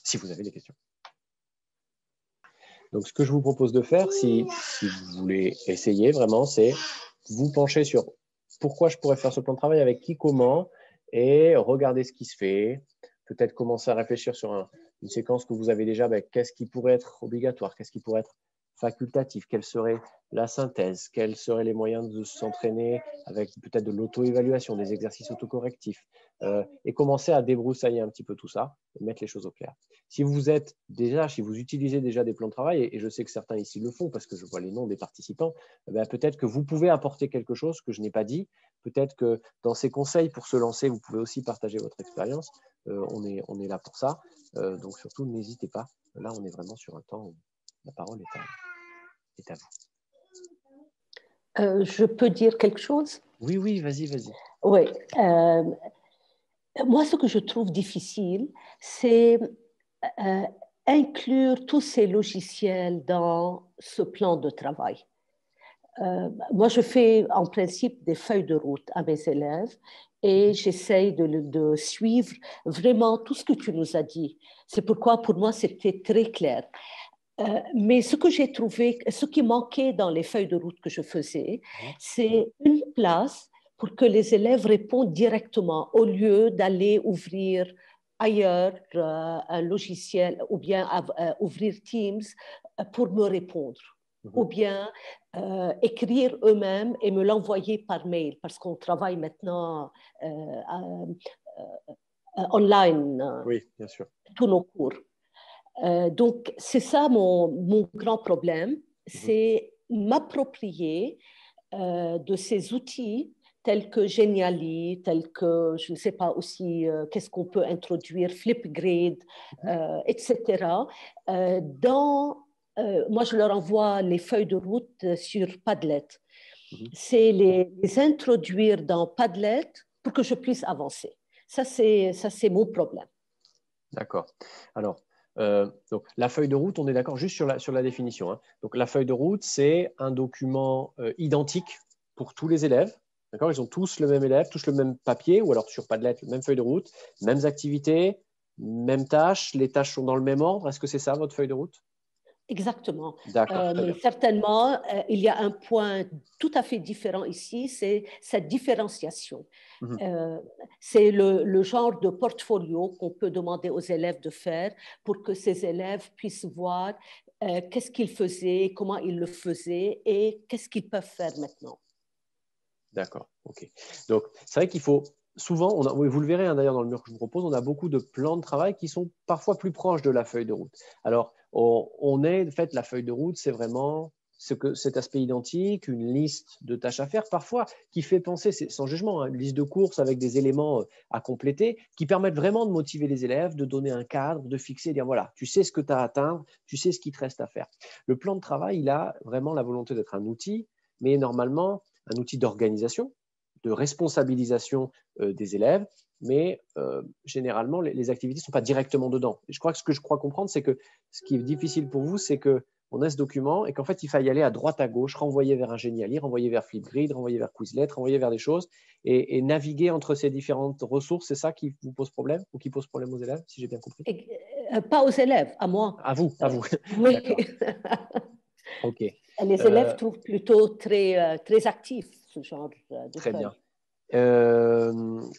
Speaker 1: Si vous avez des questions. Donc, ce que je vous propose de faire, si vous voulez essayer vraiment, c'est vous pencher sur pourquoi je pourrais faire ce plan de travail, avec qui, comment, et regarder ce qui se fait. Peut-être commencer à réfléchir sur une séquence que vous avez déjà. Qu'est-ce qui pourrait être obligatoire? Qu'est-ce qui pourrait être facultatif? Quelle serait la synthèse? Quels seraient les moyens de s'entraîner avec peut-être de l'auto-évaluation, des exercices autocorrectifs, et commencer à débroussailler un petit peu tout ça et mettre les choses au clair. Si vous utilisez déjà des plans de travail, et je sais que certains ici le font parce que je vois les noms des participants, peut-être que vous pouvez apporter quelque chose que je n'ai pas dit. Peut-être que dans ces conseils pour se lancer, vous pouvez aussi partager votre expérience. On est là pour ça. Donc surtout, n'hésitez pas. Là, on est vraiment sur un temps où la parole est à vous.
Speaker 3: Je peux dire quelque chose?
Speaker 1: Oui, vas-y.
Speaker 3: Oui. Moi, ce que je trouve difficile, c'est inclure tous ces logiciels dans ce plan de travail. Moi, je fais en principe des feuilles de route à mes élèves et j'essaye de suivre vraiment tout ce que tu nous as dit. C'est pourquoi, pour moi, c'était très clair. Mais ce que j'ai trouvé, ce qui manquait dans les feuilles de route que je faisais, c'est une place pour que les élèves répondent directement au lieu d'aller ouvrir ailleurs un logiciel ou bien ouvrir Teams pour me répondre. Ou bien écrire eux-mêmes et me l'envoyer par mail, parce qu'on travaille maintenant online,
Speaker 1: oui, bien sûr.
Speaker 3: tous nos cours. Donc, c'est ça mon grand problème, c'est m'approprier de ces outils tels que Genially, tels que, je ne sais pas aussi, qu'est-ce qu'on peut introduire, Flipgrid, etc. Moi, je leur envoie les feuilles de route sur Padlet. C'est les introduire dans Padlet pour que je puisse avancer. Ça, c'est mon problème.
Speaker 1: D'accord. Alors, donc, la feuille de route, on est d'accord juste sur la définition. Donc, la feuille de route, c'est un document identique pour tous les élèves. D'accord? Ils ont tous le même élève, tous le même papier, ou alors sur Padlet, même feuille de route, mêmes activités, mêmes tâches. Les tâches sont dans le même ordre. Est-ce que c'est ça, votre feuille de route?
Speaker 3: Exactement.
Speaker 1: D'accord.
Speaker 3: Mais certainement, il y a un point tout à fait différent ici, c'est cette différenciation. C'est le genre de portfolio qu'on peut demander aux élèves de faire pour que ces élèves puissent voir qu'est-ce qu'ils faisaient, comment ils le faisaient et qu'est-ce qu'ils peuvent faire maintenant.
Speaker 1: D'accord, ok. Donc, c'est vrai qu'il faut souvent, vous le verrez d'ailleurs dans le mur que je vous propose, on a beaucoup de plans de travail qui sont parfois plus proches de la feuille de route. Alors, en fait, la feuille de route, c'est vraiment cet aspect identique, une liste de tâches à faire, parfois qui fait penser, sans jugement, une liste de courses avec des éléments à compléter, qui permettent vraiment de motiver les élèves, de donner un cadre, de fixer, dire voilà, tu sais ce que tu as à atteindre, tu sais ce qui te reste à faire. Le plan de travail, il a vraiment la volonté d'être un outil, mais normalement, un outil d'organisation, de responsabilisation des élèves, mais généralement, les activités ne sont pas directement dedans. Et je crois que ce que je crois comprendre, c'est que ce qui est difficile pour vous, c'est qu'on a ce document et qu'en fait, il faille aller à droite, à gauche, renvoyer vers un Genially, renvoyer vers Flipgrid, renvoyer vers Quizlet, renvoyer vers des choses et naviguer entre ces différentes ressources. C'est ça qui vous pose problème ou qui pose problème aux élèves, si j'ai bien compris?
Speaker 3: Pas aux élèves, à moi.
Speaker 1: À vous.
Speaker 3: Oui.
Speaker 1: Ok.
Speaker 3: Les élèves trouvent plutôt très, très actif ce genre de
Speaker 1: Très
Speaker 3: feuille.
Speaker 1: bien.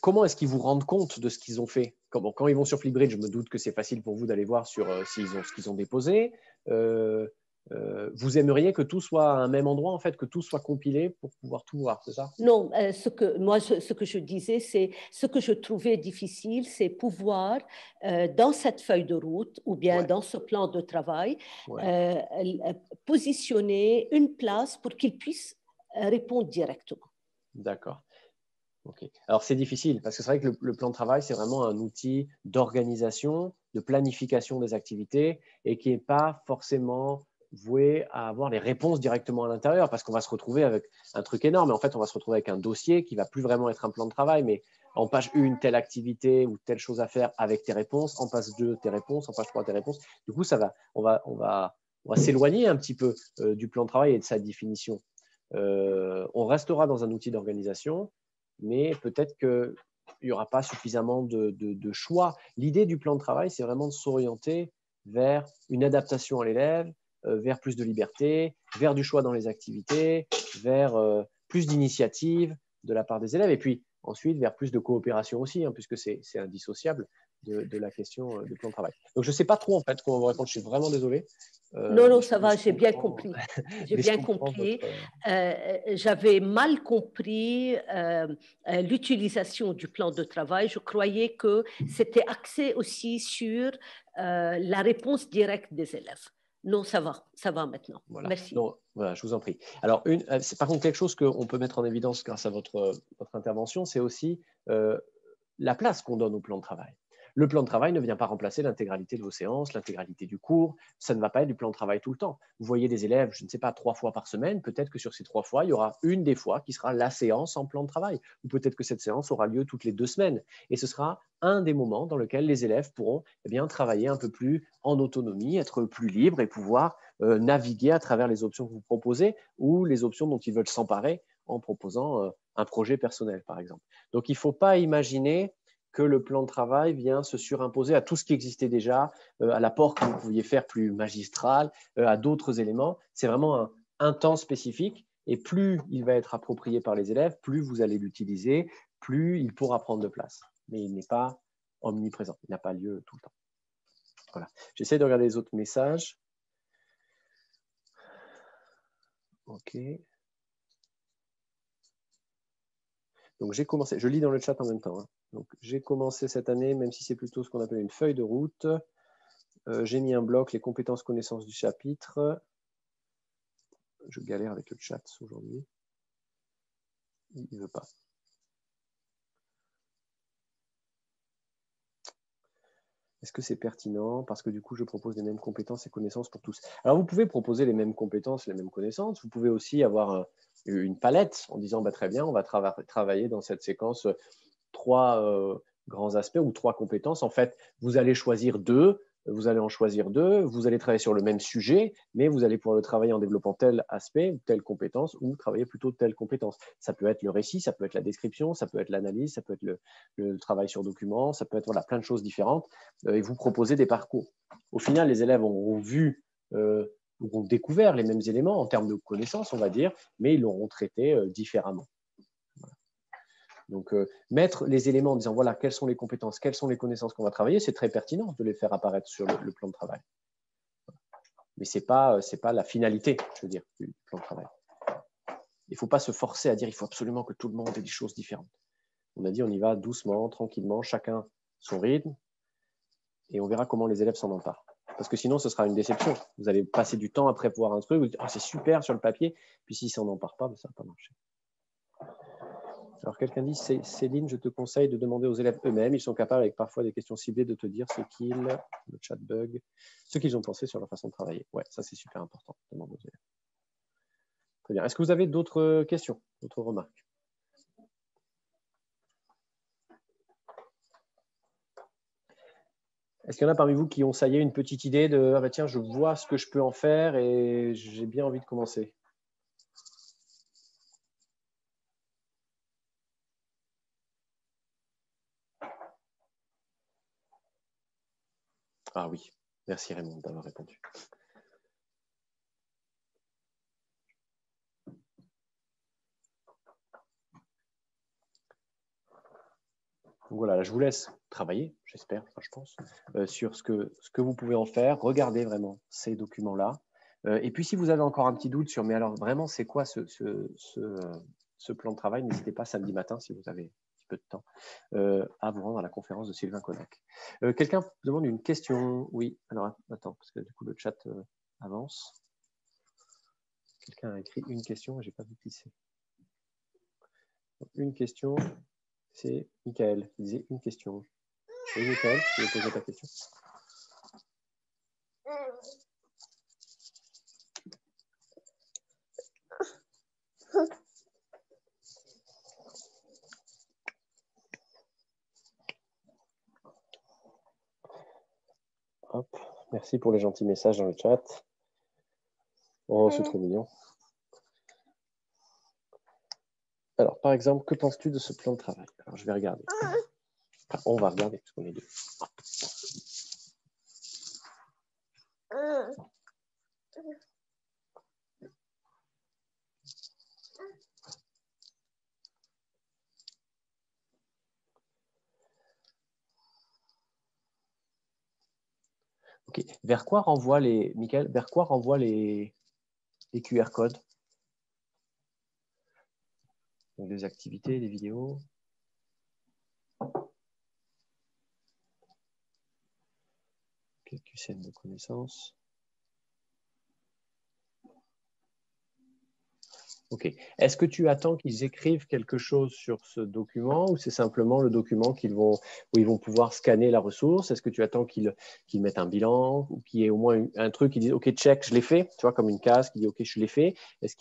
Speaker 1: Comment est-ce qu'ils vous rendent compte de ce qu'ils ont fait? Quand ils vont sur Flipgrid, je me doute que c'est facile pour vous d'aller voir sur ce qu'ils ont déposé. Vous aimeriez que tout soit à un même endroit, en fait, que tout soit compilé pour pouvoir tout voir, c'est ça?
Speaker 3: Non, ce que je disais, c'est ce que je trouvais difficile, c'est pouvoir, dans cette feuille de route ou bien dans ce plan de travail, positionner une place pour qu'ils puissent répondre directement.
Speaker 1: D'accord. Ok. Alors, c'est difficile parce que c'est vrai que le plan de travail, c'est vraiment un outil d'organisation, de planification des activités et qui n'est pas forcément voué à avoir les réponses directement à l'intérieur parce qu'on va se retrouver avec un truc énorme. Et en fait, on va se retrouver avec un dossier qui ne va plus vraiment être un plan de travail, mais en page 1, telle activité ou telle chose à faire avec tes réponses, en page 2, tes réponses, en page 3, tes réponses. Du coup, on va s'éloigner un petit peu du plan de travail et de sa définition. On restera dans un outil d'organisation, mais peut-être qu'il n'y aura pas suffisamment de choix. L'idée du plan de travail, c'est vraiment de s'orienter vers une adaptation à l'élève, vers plus de liberté, vers du choix dans les activités, vers plus d'initiatives de la part des élèves, et puis ensuite vers plus de coopération aussi, hein, puisque c'est indissociable de la question du plan de travail. Donc, je ne sais pas trop en fait comment vous répondre, je suis vraiment désolé.
Speaker 3: Non, ça va, j'ai bien compris. J'ai bien compris.
Speaker 1: Votre...
Speaker 3: J'avais mal compris l'utilisation du plan de travail. Je croyais que c'était axé aussi sur la réponse directe des élèves. Non, ça va maintenant.
Speaker 1: Voilà.
Speaker 3: Merci.
Speaker 1: Non, voilà, je vous en prie. Alors, c'est par contre quelque chose qu'on peut mettre en évidence grâce à votre intervention, c'est aussi la place qu'on donne au plan de travail. Le plan de travail ne vient pas remplacer l'intégralité de vos séances, l'intégralité du cours. Ça ne va pas être du plan de travail tout le temps. Vous voyez des élèves, je ne sais pas, 3 fois par semaine. Peut-être que sur ces 3 fois, il y aura une des fois qui sera la séance en plan de travail. Ou peut-être que cette séance aura lieu toutes les 2 semaines. Et ce sera un des moments dans lesquels les élèves pourront travailler un peu plus en autonomie, être plus libres et pouvoir naviguer à travers les options que vous proposez ou les options dont ils veulent s'emparer en proposant un projet personnel, par exemple. Donc, il ne faut pas imaginer que le plan de travail vient se surimposer à tout ce qui existait déjà, à l'apport que vous pouviez faire plus magistral, à d'autres éléments. C'est vraiment un temps spécifique et plus il va être approprié par les élèves, plus vous allez l'utiliser, plus il pourra prendre de place. Mais il n'est pas omniprésent, il n'a pas lieu tout le temps. Voilà. J'essaie de regarder les autres messages. OK. Donc, j'ai commencé, je lis dans le chat en même temps. Hein. Donc, j'ai commencé cette année, même si c'est plutôt ce qu'on appelle une feuille de route. J'ai mis un bloc, les compétences connaissances du chapitre. Je galère avec le chat aujourd'hui. Il ne veut pas. Est-ce que c'est pertinent? Parce que du coup, je propose les mêmes compétences et connaissances pour tous. Alors, vous pouvez proposer les mêmes compétences, les mêmes connaissances. Vous pouvez aussi avoir une palette en disant, bah, très bien, on va travailler dans cette séquence 3 grands aspects ou 3 compétences. En fait, vous allez choisir 2. Vous allez en choisir 2, vous allez travailler sur le même sujet, mais vous allez pouvoir le travailler en développant tel aspect, telle compétence, ou travailler plutôt telle compétence. Ça peut être le récit, ça peut être la description, ça peut être l'analyse, ça peut être le travail sur document, ça peut être plein de choses différentes, et vous proposez des parcours. Au final, les élèves auront vu, auront découvert les mêmes éléments en termes de connaissances, on va dire, mais ils l'auront traité différemment. Donc, mettre les éléments en disant, voilà, quelles sont les compétences, quelles sont les connaissances qu'on va travailler, c'est très pertinent de les faire apparaître sur le plan de travail. Mais ce n'est pas la finalité, je veux dire, du plan de travail. Il ne faut pas se forcer à dire, il faut absolument que tout le monde ait des choses différentes. On a dit, on y va doucement, tranquillement, chacun son rythme, et on verra comment les élèves s'en emparent. Parce que sinon, ce sera une déception. Vous allez passer du temps après voir un truc, vous dites, oh, c'est super sur le papier, puis s'ils ne s'en emparent pas, ben, ça ne va pas marcher. Alors, quelqu'un dit, Céline, je te conseille de demander aux élèves eux-mêmes. Ils sont capables, avec parfois des questions ciblées, de te dire le chat bug, ce qu'ils ont pensé sur leur façon de travailler. Ouais, ça, c'est super important. Demande aux élèves. Très bien. Est-ce que vous avez d'autres questions, d'autres remarques? Est-ce qu'il y en a parmi vous qui ont, ça y est, une petite idée de, ah bah tiens, je vois ce que je peux en faire et j'ai bien envie de commencer? Ah oui, merci Raymond d'avoir répondu. Donc voilà, là, je vous laisse travailler, j'espère, enfin, je pense, sur ce que vous pouvez en faire. Regardez vraiment ces documents-là. Et puis, si vous avez encore un petit doute sur, mais alors vraiment, c'est quoi ce plan de travail, n'hésitez pas samedi matin, si vous avez un petit peu de temps, à vous rendre à la conférence de Sylvain Connac. Quelqu'un demande une question? Oui, alors attends, parce que du coup, le chat avance. Quelqu'un a écrit une question et je n'ai pas vu qui c'est. Une question, c'est Michael qui disait une question. Oui, Michael, tu veux poser ta question? Merci pour les gentils messages dans le chat. Oh, c'est trop mignon. Alors, par exemple, que penses-tu de ce plan de travail? Alors, je vais regarder. Enfin, on va regarder, parce qu'on est deux. Ok. Vers quoi renvoient les, Michael, vers quoi renvoient les QR codes? Donc, des activités, des vidéos. Quelques scènes de connaissances. Ok. Est-ce que tu attends qu'ils écrivent quelque chose sur ce document ou c'est simplement le document où ils vont pouvoir scanner la ressource? Est-ce que tu attends qu'ils mettent un bilan ou qu'il y ait au moins un truc qui dit OK, check, je l'ai fait, tu vois, comme une case qui dit OK, je l'ai fait? Est-ce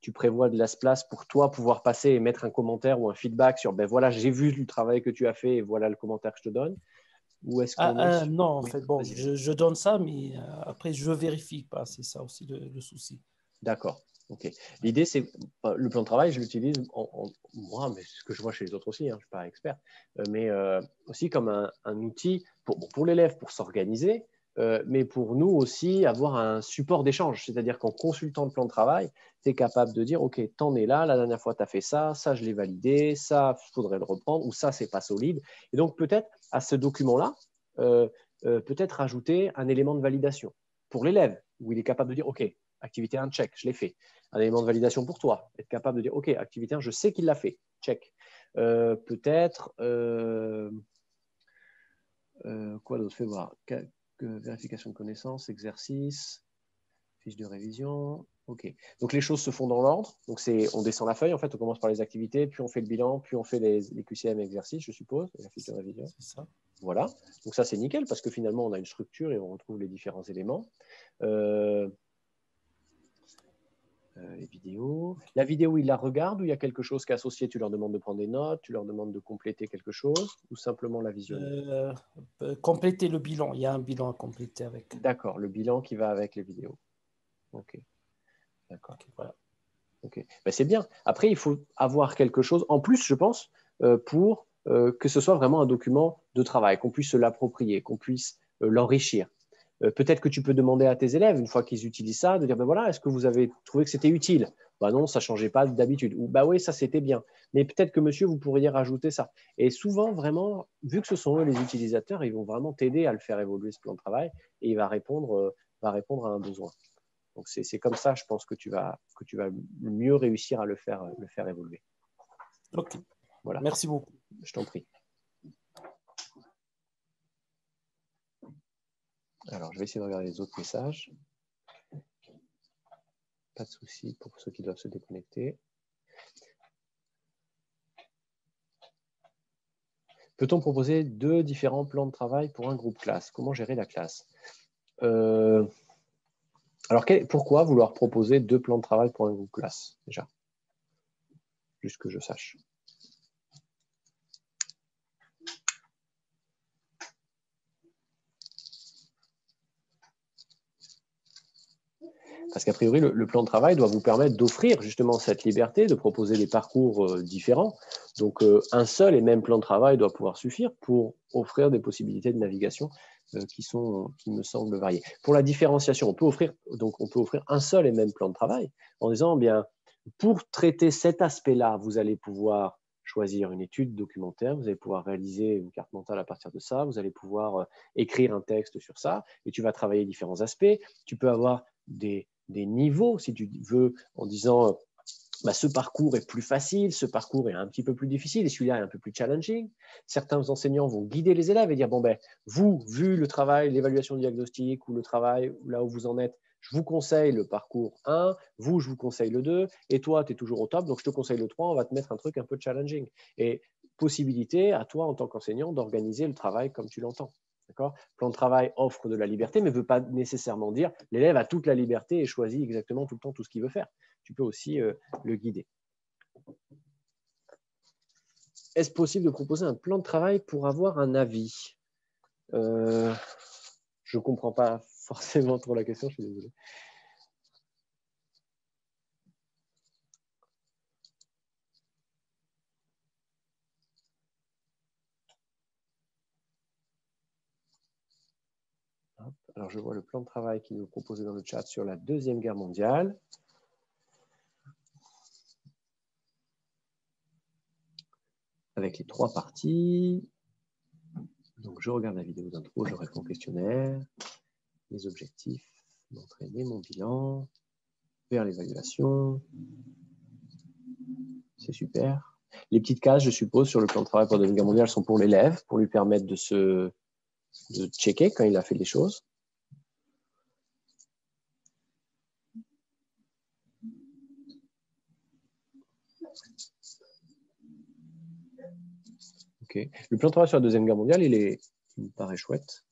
Speaker 1: tu prévois de la place pour toi pouvoir passer et mettre un commentaire ou un feedback sur ben voilà, j'ai vu le travail que tu as fait et voilà le commentaire que je te donne? Ou est-ce qu'on est
Speaker 4: Non, en
Speaker 1: Oui,
Speaker 4: fait, bon, je donne ça, mais après, je vérifie pas. C'est ça aussi le souci.
Speaker 1: D'accord. Ok. L'idée, c'est le plan de travail, je l'utilise moi, mais c'est ce que je vois chez les autres aussi, hein, je ne suis pas expert, mais aussi comme un outil pour l'élève pour s'organiser, mais pour nous aussi avoir un support d'échange. C'est-à-dire qu'en consultant le plan de travail, tu es capable de dire OK, t'en es là, la dernière fois, tu as fait ça, ça, je l'ai validé, ça, il faudrait le reprendre, ou ça, c'est pas solide. Et donc, peut-être à ce document-là, peut-être ajouter un élément de validation pour l'élève, où il est capable de dire OK, activité 1, check, je l'ai fait. Un élément de validation pour toi, être capable de dire, OK, activité 1, je sais qu'il l'a fait, check. Peut-être, quoi d'autre? Fais voir. Vérification de connaissances, exercice, fiche de révision. OK. Donc, les choses se font dans l'ordre. Donc, on descend la feuille, en fait, on commence par les activités, puis on fait le bilan, puis on fait les QCM exercices, je suppose, et la fiche de révision.
Speaker 4: C'est ça.
Speaker 1: Voilà. Donc, ça, c'est nickel parce que finalement, on a une structure et on retrouve les différents éléments. Les vidéos. La vidéo, ils la regardent ou il y a quelque chose qui est associé? Tu leur demandes de prendre des notes, tu leur demandes de compléter quelque chose ou simplement la visionner?
Speaker 4: Compléter le bilan. Il y a un bilan à compléter avec.
Speaker 1: D'accord, le bilan qui va avec les vidéos. Ok, d'accord.
Speaker 4: Okay, voilà.
Speaker 1: Ok, ben, c'est bien. Après, il faut avoir quelque chose en plus, je pense, pour que ce soit vraiment un document de travail, qu'on puisse se l'approprier, qu'on puisse l'enrichir. Peut-être que tu peux demander à tes élèves, une fois qu'ils utilisent ça, de dire, ben voilà, est-ce que vous avez trouvé que c'était utile? Ben non, ça ne changeait pas d'habitude. Ou bah oui, ça c'était bien. Mais peut-être que monsieur, vous pourriez rajouter ça. Et souvent, vraiment, vu que ce sont eux les utilisateurs, ils vont vraiment t'aider à le faire évoluer, ce plan de travail, et il va répondre à un besoin. Donc c'est comme ça, je pense que tu vas mieux réussir à le faire évoluer.
Speaker 4: Ok.
Speaker 1: Voilà.
Speaker 4: Merci beaucoup.
Speaker 1: Je t'en prie. Alors, je vais essayer de regarder les autres messages. Pas de souci pour ceux qui doivent se déconnecter. Peut-on proposer 2 différents plans de travail pour un groupe classe? Comment gérer la classe? Alors, pourquoi vouloir proposer 2 plans de travail pour un groupe classe, déjà? Juste que je sache. Parce qu'a priori, le plan de travail doit vous permettre d'offrir justement cette liberté, de proposer des parcours différents. Donc, un seul et même plan de travail doit pouvoir suffire pour offrir des possibilités de navigation qui me semblent variées. Pour la différenciation, on peut offrir un seul et même plan de travail en disant, bien, pour traiter cet aspect-là, vous allez pouvoir choisir une étude documentaire, vous allez pouvoir réaliser une carte mentale à partir de ça, vous allez pouvoir écrire un texte sur ça, et tu vas travailler différents aspects. Tu peux avoir des niveaux, si tu veux, en disant bah, ce parcours est plus facile, ce parcours est un petit peu plus difficile et celui-là est un peu plus challenging. Certains enseignants vont guider les élèves et dire, bon, ben, vous, vu le travail, l'évaluation diagnostique ou le travail là où vous en êtes, je vous conseille le parcours 1, vous, je vous conseille le 2, et toi, tu es toujours au top, donc je te conseille le 3, on va te mettre un truc un peu challenging. Et possibilité à toi, en tant qu'enseignant, d'organiser le travail comme tu l'entends. D'accord ? Plan de travail offre de la liberté, mais ne veut pas nécessairement dire l'élève a toute la liberté et choisit exactement tout le temps tout ce qu'il veut faire. Tu peux aussi le guider. Est-ce possible de proposer un plan de travail pour avoir un avis? Je ne comprends pas forcément trop la question, je suis désolé. Alors, je vois le plan de travail qui nous est proposé dans le chat sur la Deuxième Guerre mondiale. Avec les 3 parties. Donc, je regarde la vidéo d'intro, je réponds au questionnaire, les objectifs, d'entraîner mon bilan, vers l'évaluation. C'est super. Les petites cases, je suppose, sur le plan de travail pour la Deuxième Guerre mondiale sont pour l'élève, pour lui permettre de checker quand il a fait les choses. Okay. Le plan de travail sur la Deuxième Guerre mondiale, il me paraît chouette.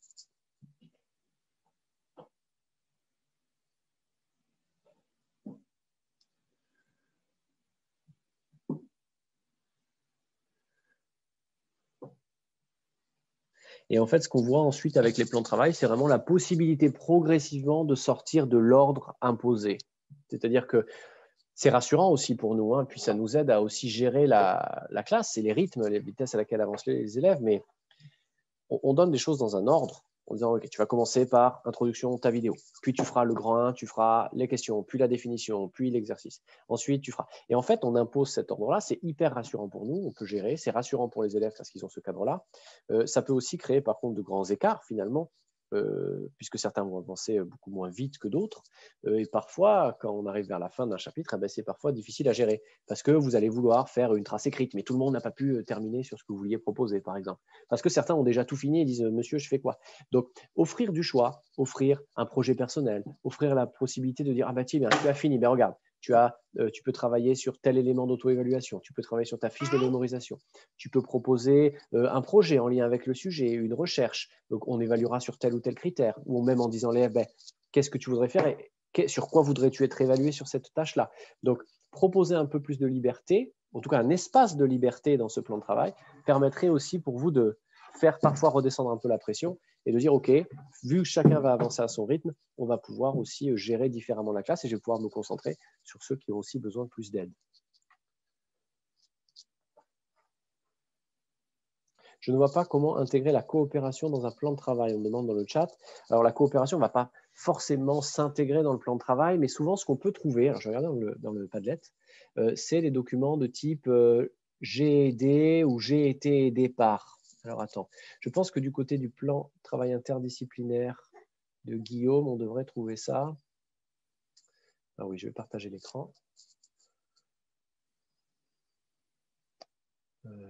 Speaker 1: Et en fait, ce qu'on voit ensuite avec les plans de travail, c'est vraiment la possibilité progressivement de sortir de l'ordre imposé. C'est-à-dire que c'est rassurant aussi pour nous, hein, puis ça nous aide à aussi gérer la classe et les rythmes, les vitesses à laquelle avancent les élèves, mais on donne des choses dans un ordre en disant, OK, tu vas commencer par introduction, ta vidéo, puis tu feras le grand 1, tu feras les questions, puis la définition, puis l'exercice. Ensuite, tu feras. Et en fait, on impose cet ordre-là, c'est hyper rassurant pour nous, on peut gérer, c'est rassurant pour les élèves parce qu'ils ont ce cadre-là. Ça peut aussi créer par contre de grands écarts finalement, puisque certains vont avancer beaucoup moins vite que d'autres. Et parfois, quand on arrive vers la fin d'un chapitre, c'est parfois difficile à gérer, parce que vous allez vouloir faire une trace écrite, mais tout le monde n'a pas pu terminer sur ce que vous vouliez proposer, par exemple. Parce que certains ont déjà tout fini et disent « Monsieur, je fais quoi ?» Donc, offrir du choix, offrir un projet personnel, offrir la possibilité de dire « Ah bah tiens, tu as fini, ben regarde, tu peux travailler sur tel élément d'auto-évaluation, tu peux travailler sur ta fiche de mémorisation, tu peux proposer un projet en lien avec le sujet, une recherche, donc on évaluera sur tel ou tel critère, ou même en disant à l'élève, qu'est-ce que tu voudrais faire et sur quoi voudrais-tu être évalué sur cette tâche-là. Donc, proposer un peu plus de liberté, en tout cas un espace de liberté dans ce plan de travail, permettrait aussi pour vous de faire parfois redescendre un peu la pression et de dire, OK, vu que chacun va avancer à son rythme, on va pouvoir aussi gérer différemment la classe et je vais pouvoir me concentrer sur ceux qui ont aussi besoin de plus d'aide. Je ne vois pas comment intégrer la coopération dans un plan de travail. On me demande dans le chat. Alors, la coopération ne va pas forcément s'intégrer dans le plan de travail, mais souvent, ce qu'on peut trouver, alors je regarde dans le Padlet, c'est des documents de type j'ai aidé ou j'ai été aidé par. Alors, attends. Je pense que du côté du plan travail interdisciplinaire de Guillaume, on devrait trouver ça. Ah oui, je vais partager l'écran. Voilà.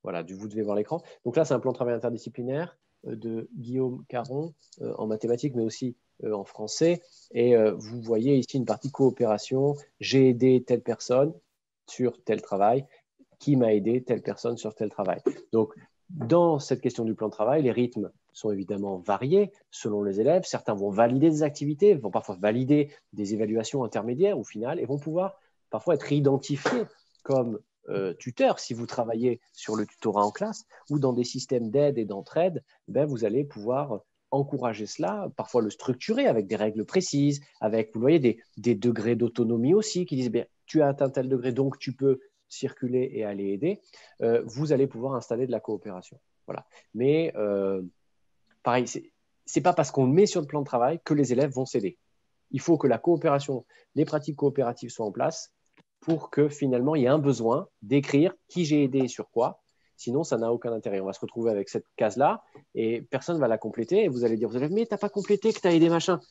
Speaker 1: Voilà, vous devez voir l'écran. Donc là, c'est un plan de travail interdisciplinaire de Guillaume Caron en mathématiques, mais aussi en français. Et vous voyez ici une partie coopération. J'ai aidé telle personne sur tel travail, qui m'a aidé telle personne sur tel travail. Donc, dans cette question du plan de travail, les rythmes sont évidemment variés selon les élèves. Certains vont valider des activités, vont parfois valider des évaluations intermédiaires ou finales et vont pouvoir parfois être identifiés comme tuteur si vous travaillez sur le tutorat en classe ou dans des systèmes d'aide et d'entraide, vous allez pouvoir encourager cela, parfois le structurer avec des règles précises, avec, vous voyez, des degrés d'autonomie aussi qui disent, tu as atteint tel degré, donc tu peux circuler et aller aider. Vous allez pouvoir installer de la coopération. Voilà. Mais pareil, c'est pas parce qu'on le met sur le plan de travail que les élèves vont céder. Il faut que la coopération, les pratiques coopératives soient en place pour que finalement il y ait un besoin d'écrire qui j'ai aidé et sur quoi. Sinon, ça n'a aucun intérêt. On va se retrouver avec cette case-là et personne ne va la compléter. Et vous allez dire, mais tu n'as pas complété que tu as aidé machin.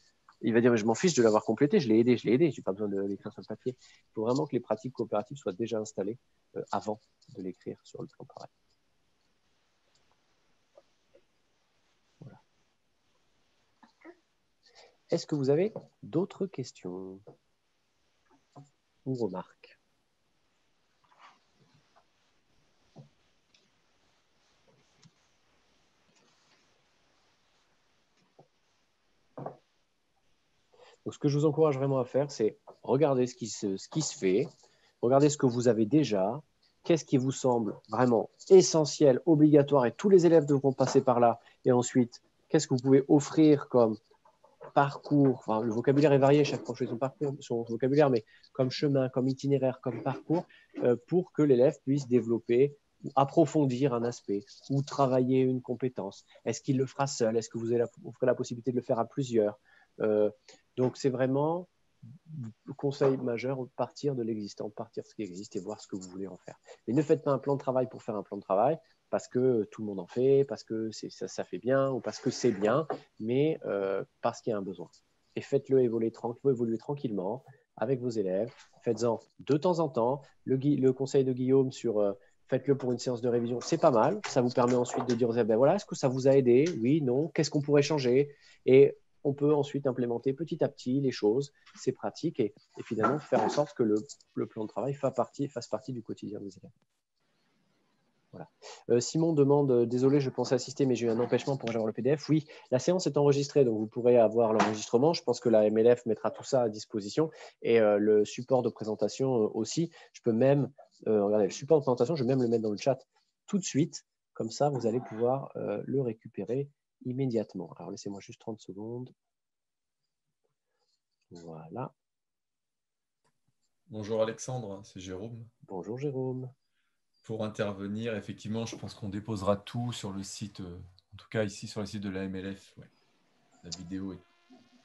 Speaker 1: Il va dire, mais je m'en fiche de l'avoir complété, je l'ai aidé, je n'ai pas besoin de l'écrire sur le papier. Il faut vraiment que les pratiques coopératives soient déjà installées avant de l'écrire sur le plan de travail. Voilà. Est-ce que vous avez d'autres questions ou remarques? Donc, ce que je vous encourage vraiment à faire, c'est regarder ce qui se fait, regardez ce que vous avez déjà, qu'est-ce qui vous semble vraiment essentiel, obligatoire, et tous les élèves devront passer par là, et ensuite qu'est-ce que vous pouvez offrir comme parcours, enfin, le vocabulaire est varié, chaque prof choisit son parcours, son vocabulaire, mais comme chemin, comme itinéraire, comme parcours, pour que l'élève puisse développer ou approfondir un aspect ou travailler une compétence. Est-ce qu'il le fera seul? Est-ce que vous offrez la possibilité de le faire à plusieurs? Donc, c'est vraiment le conseil majeur, partir de l'existant, partir de ce qui existe et voir ce que vous voulez en faire. Mais ne faites pas un plan de travail pour faire un plan de travail parce que tout le monde en fait, parce que ça fait bien ou parce que c'est bien, mais parce qu'il y a un besoin. Et faites-le évoluer tranquillement avec vos élèves. Faites-en de temps en temps. Le conseil de Guillaume sur faites-le pour une séance de révision, c'est pas mal. Ça vous permet ensuite de dire aux élèves, ben voilà, est-ce que ça vous a aidé? Oui, non. Qu'est-ce qu'on pourrait changer? Et on peut ensuite implémenter petit à petit les choses, c'est pratique, et finalement faire en sorte que le plan de travail fasse partie du quotidien des élèves. Voilà. Simon demande, désolé, je pensais assister, mais j'ai eu un empêchement pour avoir le PDF. Oui, la séance est enregistrée, donc vous pourrez avoir l'enregistrement. Je pense que la MLF mettra tout ça à disposition et le support de présentation aussi. Je peux même, regardez, le support de présentation, je vais même le mettre dans le chat tout de suite. Comme ça, vous allez pouvoir le récupérer immédiatement. Alors, laissez-moi juste 30 secondes. Voilà.
Speaker 5: Bonjour Alexandre, c'est Jérôme.
Speaker 1: Bonjour Jérôme.
Speaker 5: Pour intervenir, effectivement, je pense qu'on déposera tout sur le site, en tout cas ici sur le site de la MLF, ouais. La vidéo.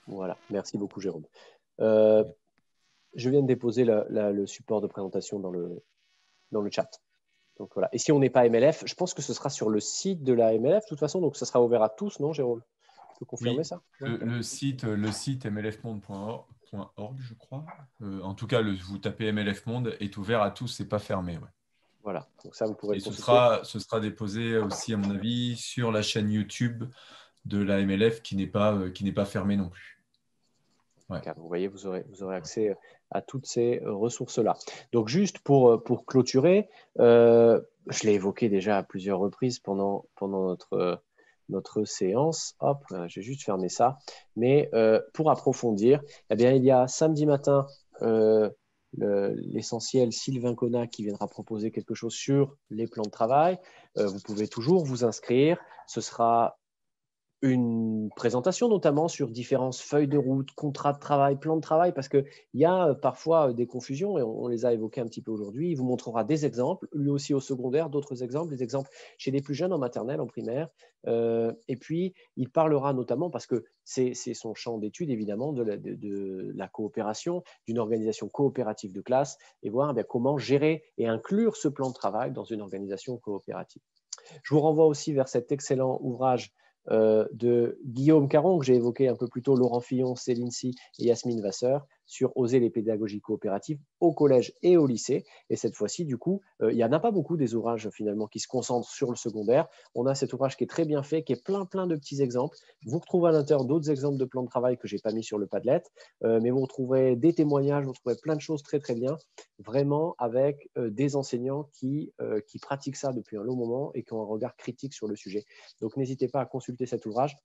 Speaker 1: Voilà, merci beaucoup Jérôme. Je viens de déposer le support de présentation dans le chat. Donc voilà. Et si on n'est pas MLF, je pense que ce sera sur le site de la MLF de toute façon, donc ça sera ouvert à tous, non Jérôme? Tu peux confirmer
Speaker 5: oui,
Speaker 1: ça?
Speaker 5: le site mlfmonde.org, je crois. En tout cas, vous tapez MLF Monde est ouvert à tous, c'est pas fermé. Ouais.
Speaker 1: Voilà, donc ça vous pourrez
Speaker 5: et
Speaker 1: le consulter.
Speaker 5: ce sera déposé aussi, à mon avis, sur la chaîne YouTube de la MLF qui n'est pas fermée non plus. Ouais.
Speaker 1: Vous voyez, vous aurez accès à toutes ces ressources-là. Donc, juste pour clôturer, je l'ai évoqué déjà à plusieurs reprises pendant notre séance. Hop, j'ai juste fermé ça. Mais pour approfondir, eh bien, il y a samedi matin l'essentiel Sylvain Connat qui viendra proposer quelque chose sur les plans de travail. Vous pouvez toujours vous inscrire. Ce sera une présentation notamment sur différentes feuilles de route, contrats de travail, plans de travail, parce qu'il y a parfois des confusions et on les a évoquées un petit peu aujourd'hui. Il vous montrera des exemples, lui aussi au secondaire, d'autres exemples, des exemples chez les plus jeunes en maternelle, en primaire. Et puis, il parlera notamment, parce que c'est son champ d'étude évidemment, de la coopération, d'une organisation coopérative de classe, et voir comment gérer et inclure ce plan de travail dans une organisation coopérative. Je vous renvoie aussi vers cet excellent ouvrage de Guillaume Caron, que j'ai évoqué un peu plus tôt, Laurent Fillon, Céline Si et Yasmine Vasseur, sur Oser les pédagogies coopératives au collège et au lycée. Et cette fois-ci, du coup, il n'y en a pas beaucoup des ouvrages finalement qui se concentrent sur le secondaire. On a cet ouvrage qui est très bien fait, qui est plein de petits exemples. Vous retrouvez à l'intérieur d'autres exemples de plans de travail que je n'ai pas mis sur le Padlet, mais vous retrouverez des témoignages, vous retrouverez plein de choses très bien, vraiment avec des enseignants qui pratiquent ça depuis un long moment et qui ont un regard critique sur le sujet. Donc n'hésitez pas à consulter cet ouvrage.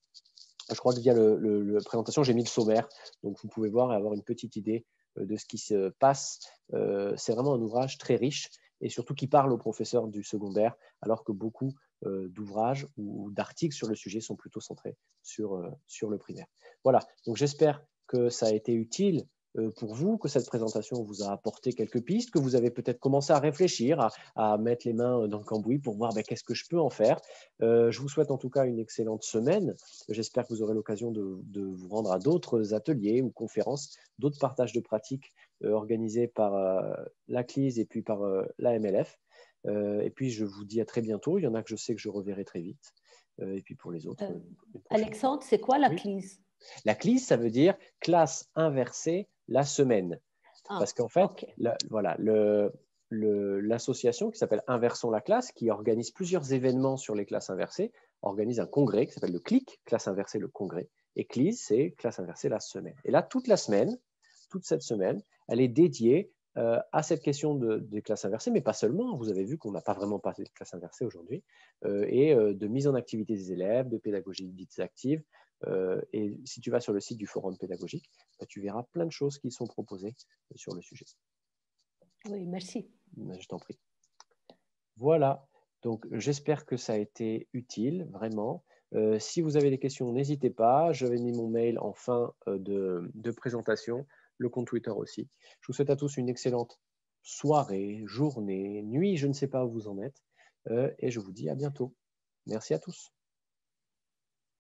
Speaker 1: Je crois que via la présentation, j'ai mis le sommaire, donc vous pouvez voir et avoir une petite idée de ce qui se passe. C'est vraiment un ouvrage très riche et surtout qui parle aux professeurs du secondaire, alors que beaucoup d'ouvrages ou d'articles sur le sujet sont plutôt centrés sur le primaire. Voilà, donc j'espère que ça a été utile pour vous, que cette présentation vous a apporté quelques pistes, que vous avez peut-être commencé à réfléchir, à mettre les mains dans le cambouis pour voir qu'est-ce que je peux en faire. Je vous souhaite en tout cas une excellente semaine. J'espère que vous aurez l'occasion de vous rendre à d'autres ateliers ou conférences, d'autres partages de pratiques organisés par la CLIS et puis par la MLF. Et puis, je vous dis à très bientôt. Il y en a que je sais que je reverrai très vite. Et puis, pour les autres…
Speaker 3: Alexandre, c'est quoi la CLIS?
Speaker 1: La CLIS, ça veut dire classe inversée la semaine. Parce qu'en fait, voilà, l'association qui s'appelle Inversons la classe, qui organise plusieurs événements sur les classes inversées, organise un congrès qui s'appelle le CLIC, classe inversée le congrès. Et CLIS, c'est classe inversée la semaine. Et là, toute cette semaine, elle est dédiée à cette question des classes inversées, mais pas seulement. Vous avez vu qu'on n'a pas vraiment parlé de classe inversée aujourd'hui, et de mise en activité des élèves, de pédagogie dites active. Et si tu vas sur le site du forum pédagogique, tu verras plein de choses qui sont proposées sur le sujet.
Speaker 3: Oui, merci.
Speaker 1: Je t'en prie. Voilà, donc j'espère que ça a été utile, vraiment. Si vous avez des questions, n'hésitez pas. J'avais mis mon mail en fin de présentation, le compte Twitter aussi. Je vous souhaite à tous une excellente soirée, journée, nuit, je ne sais pas où vous en êtes, et je vous dis à bientôt. Merci à tous.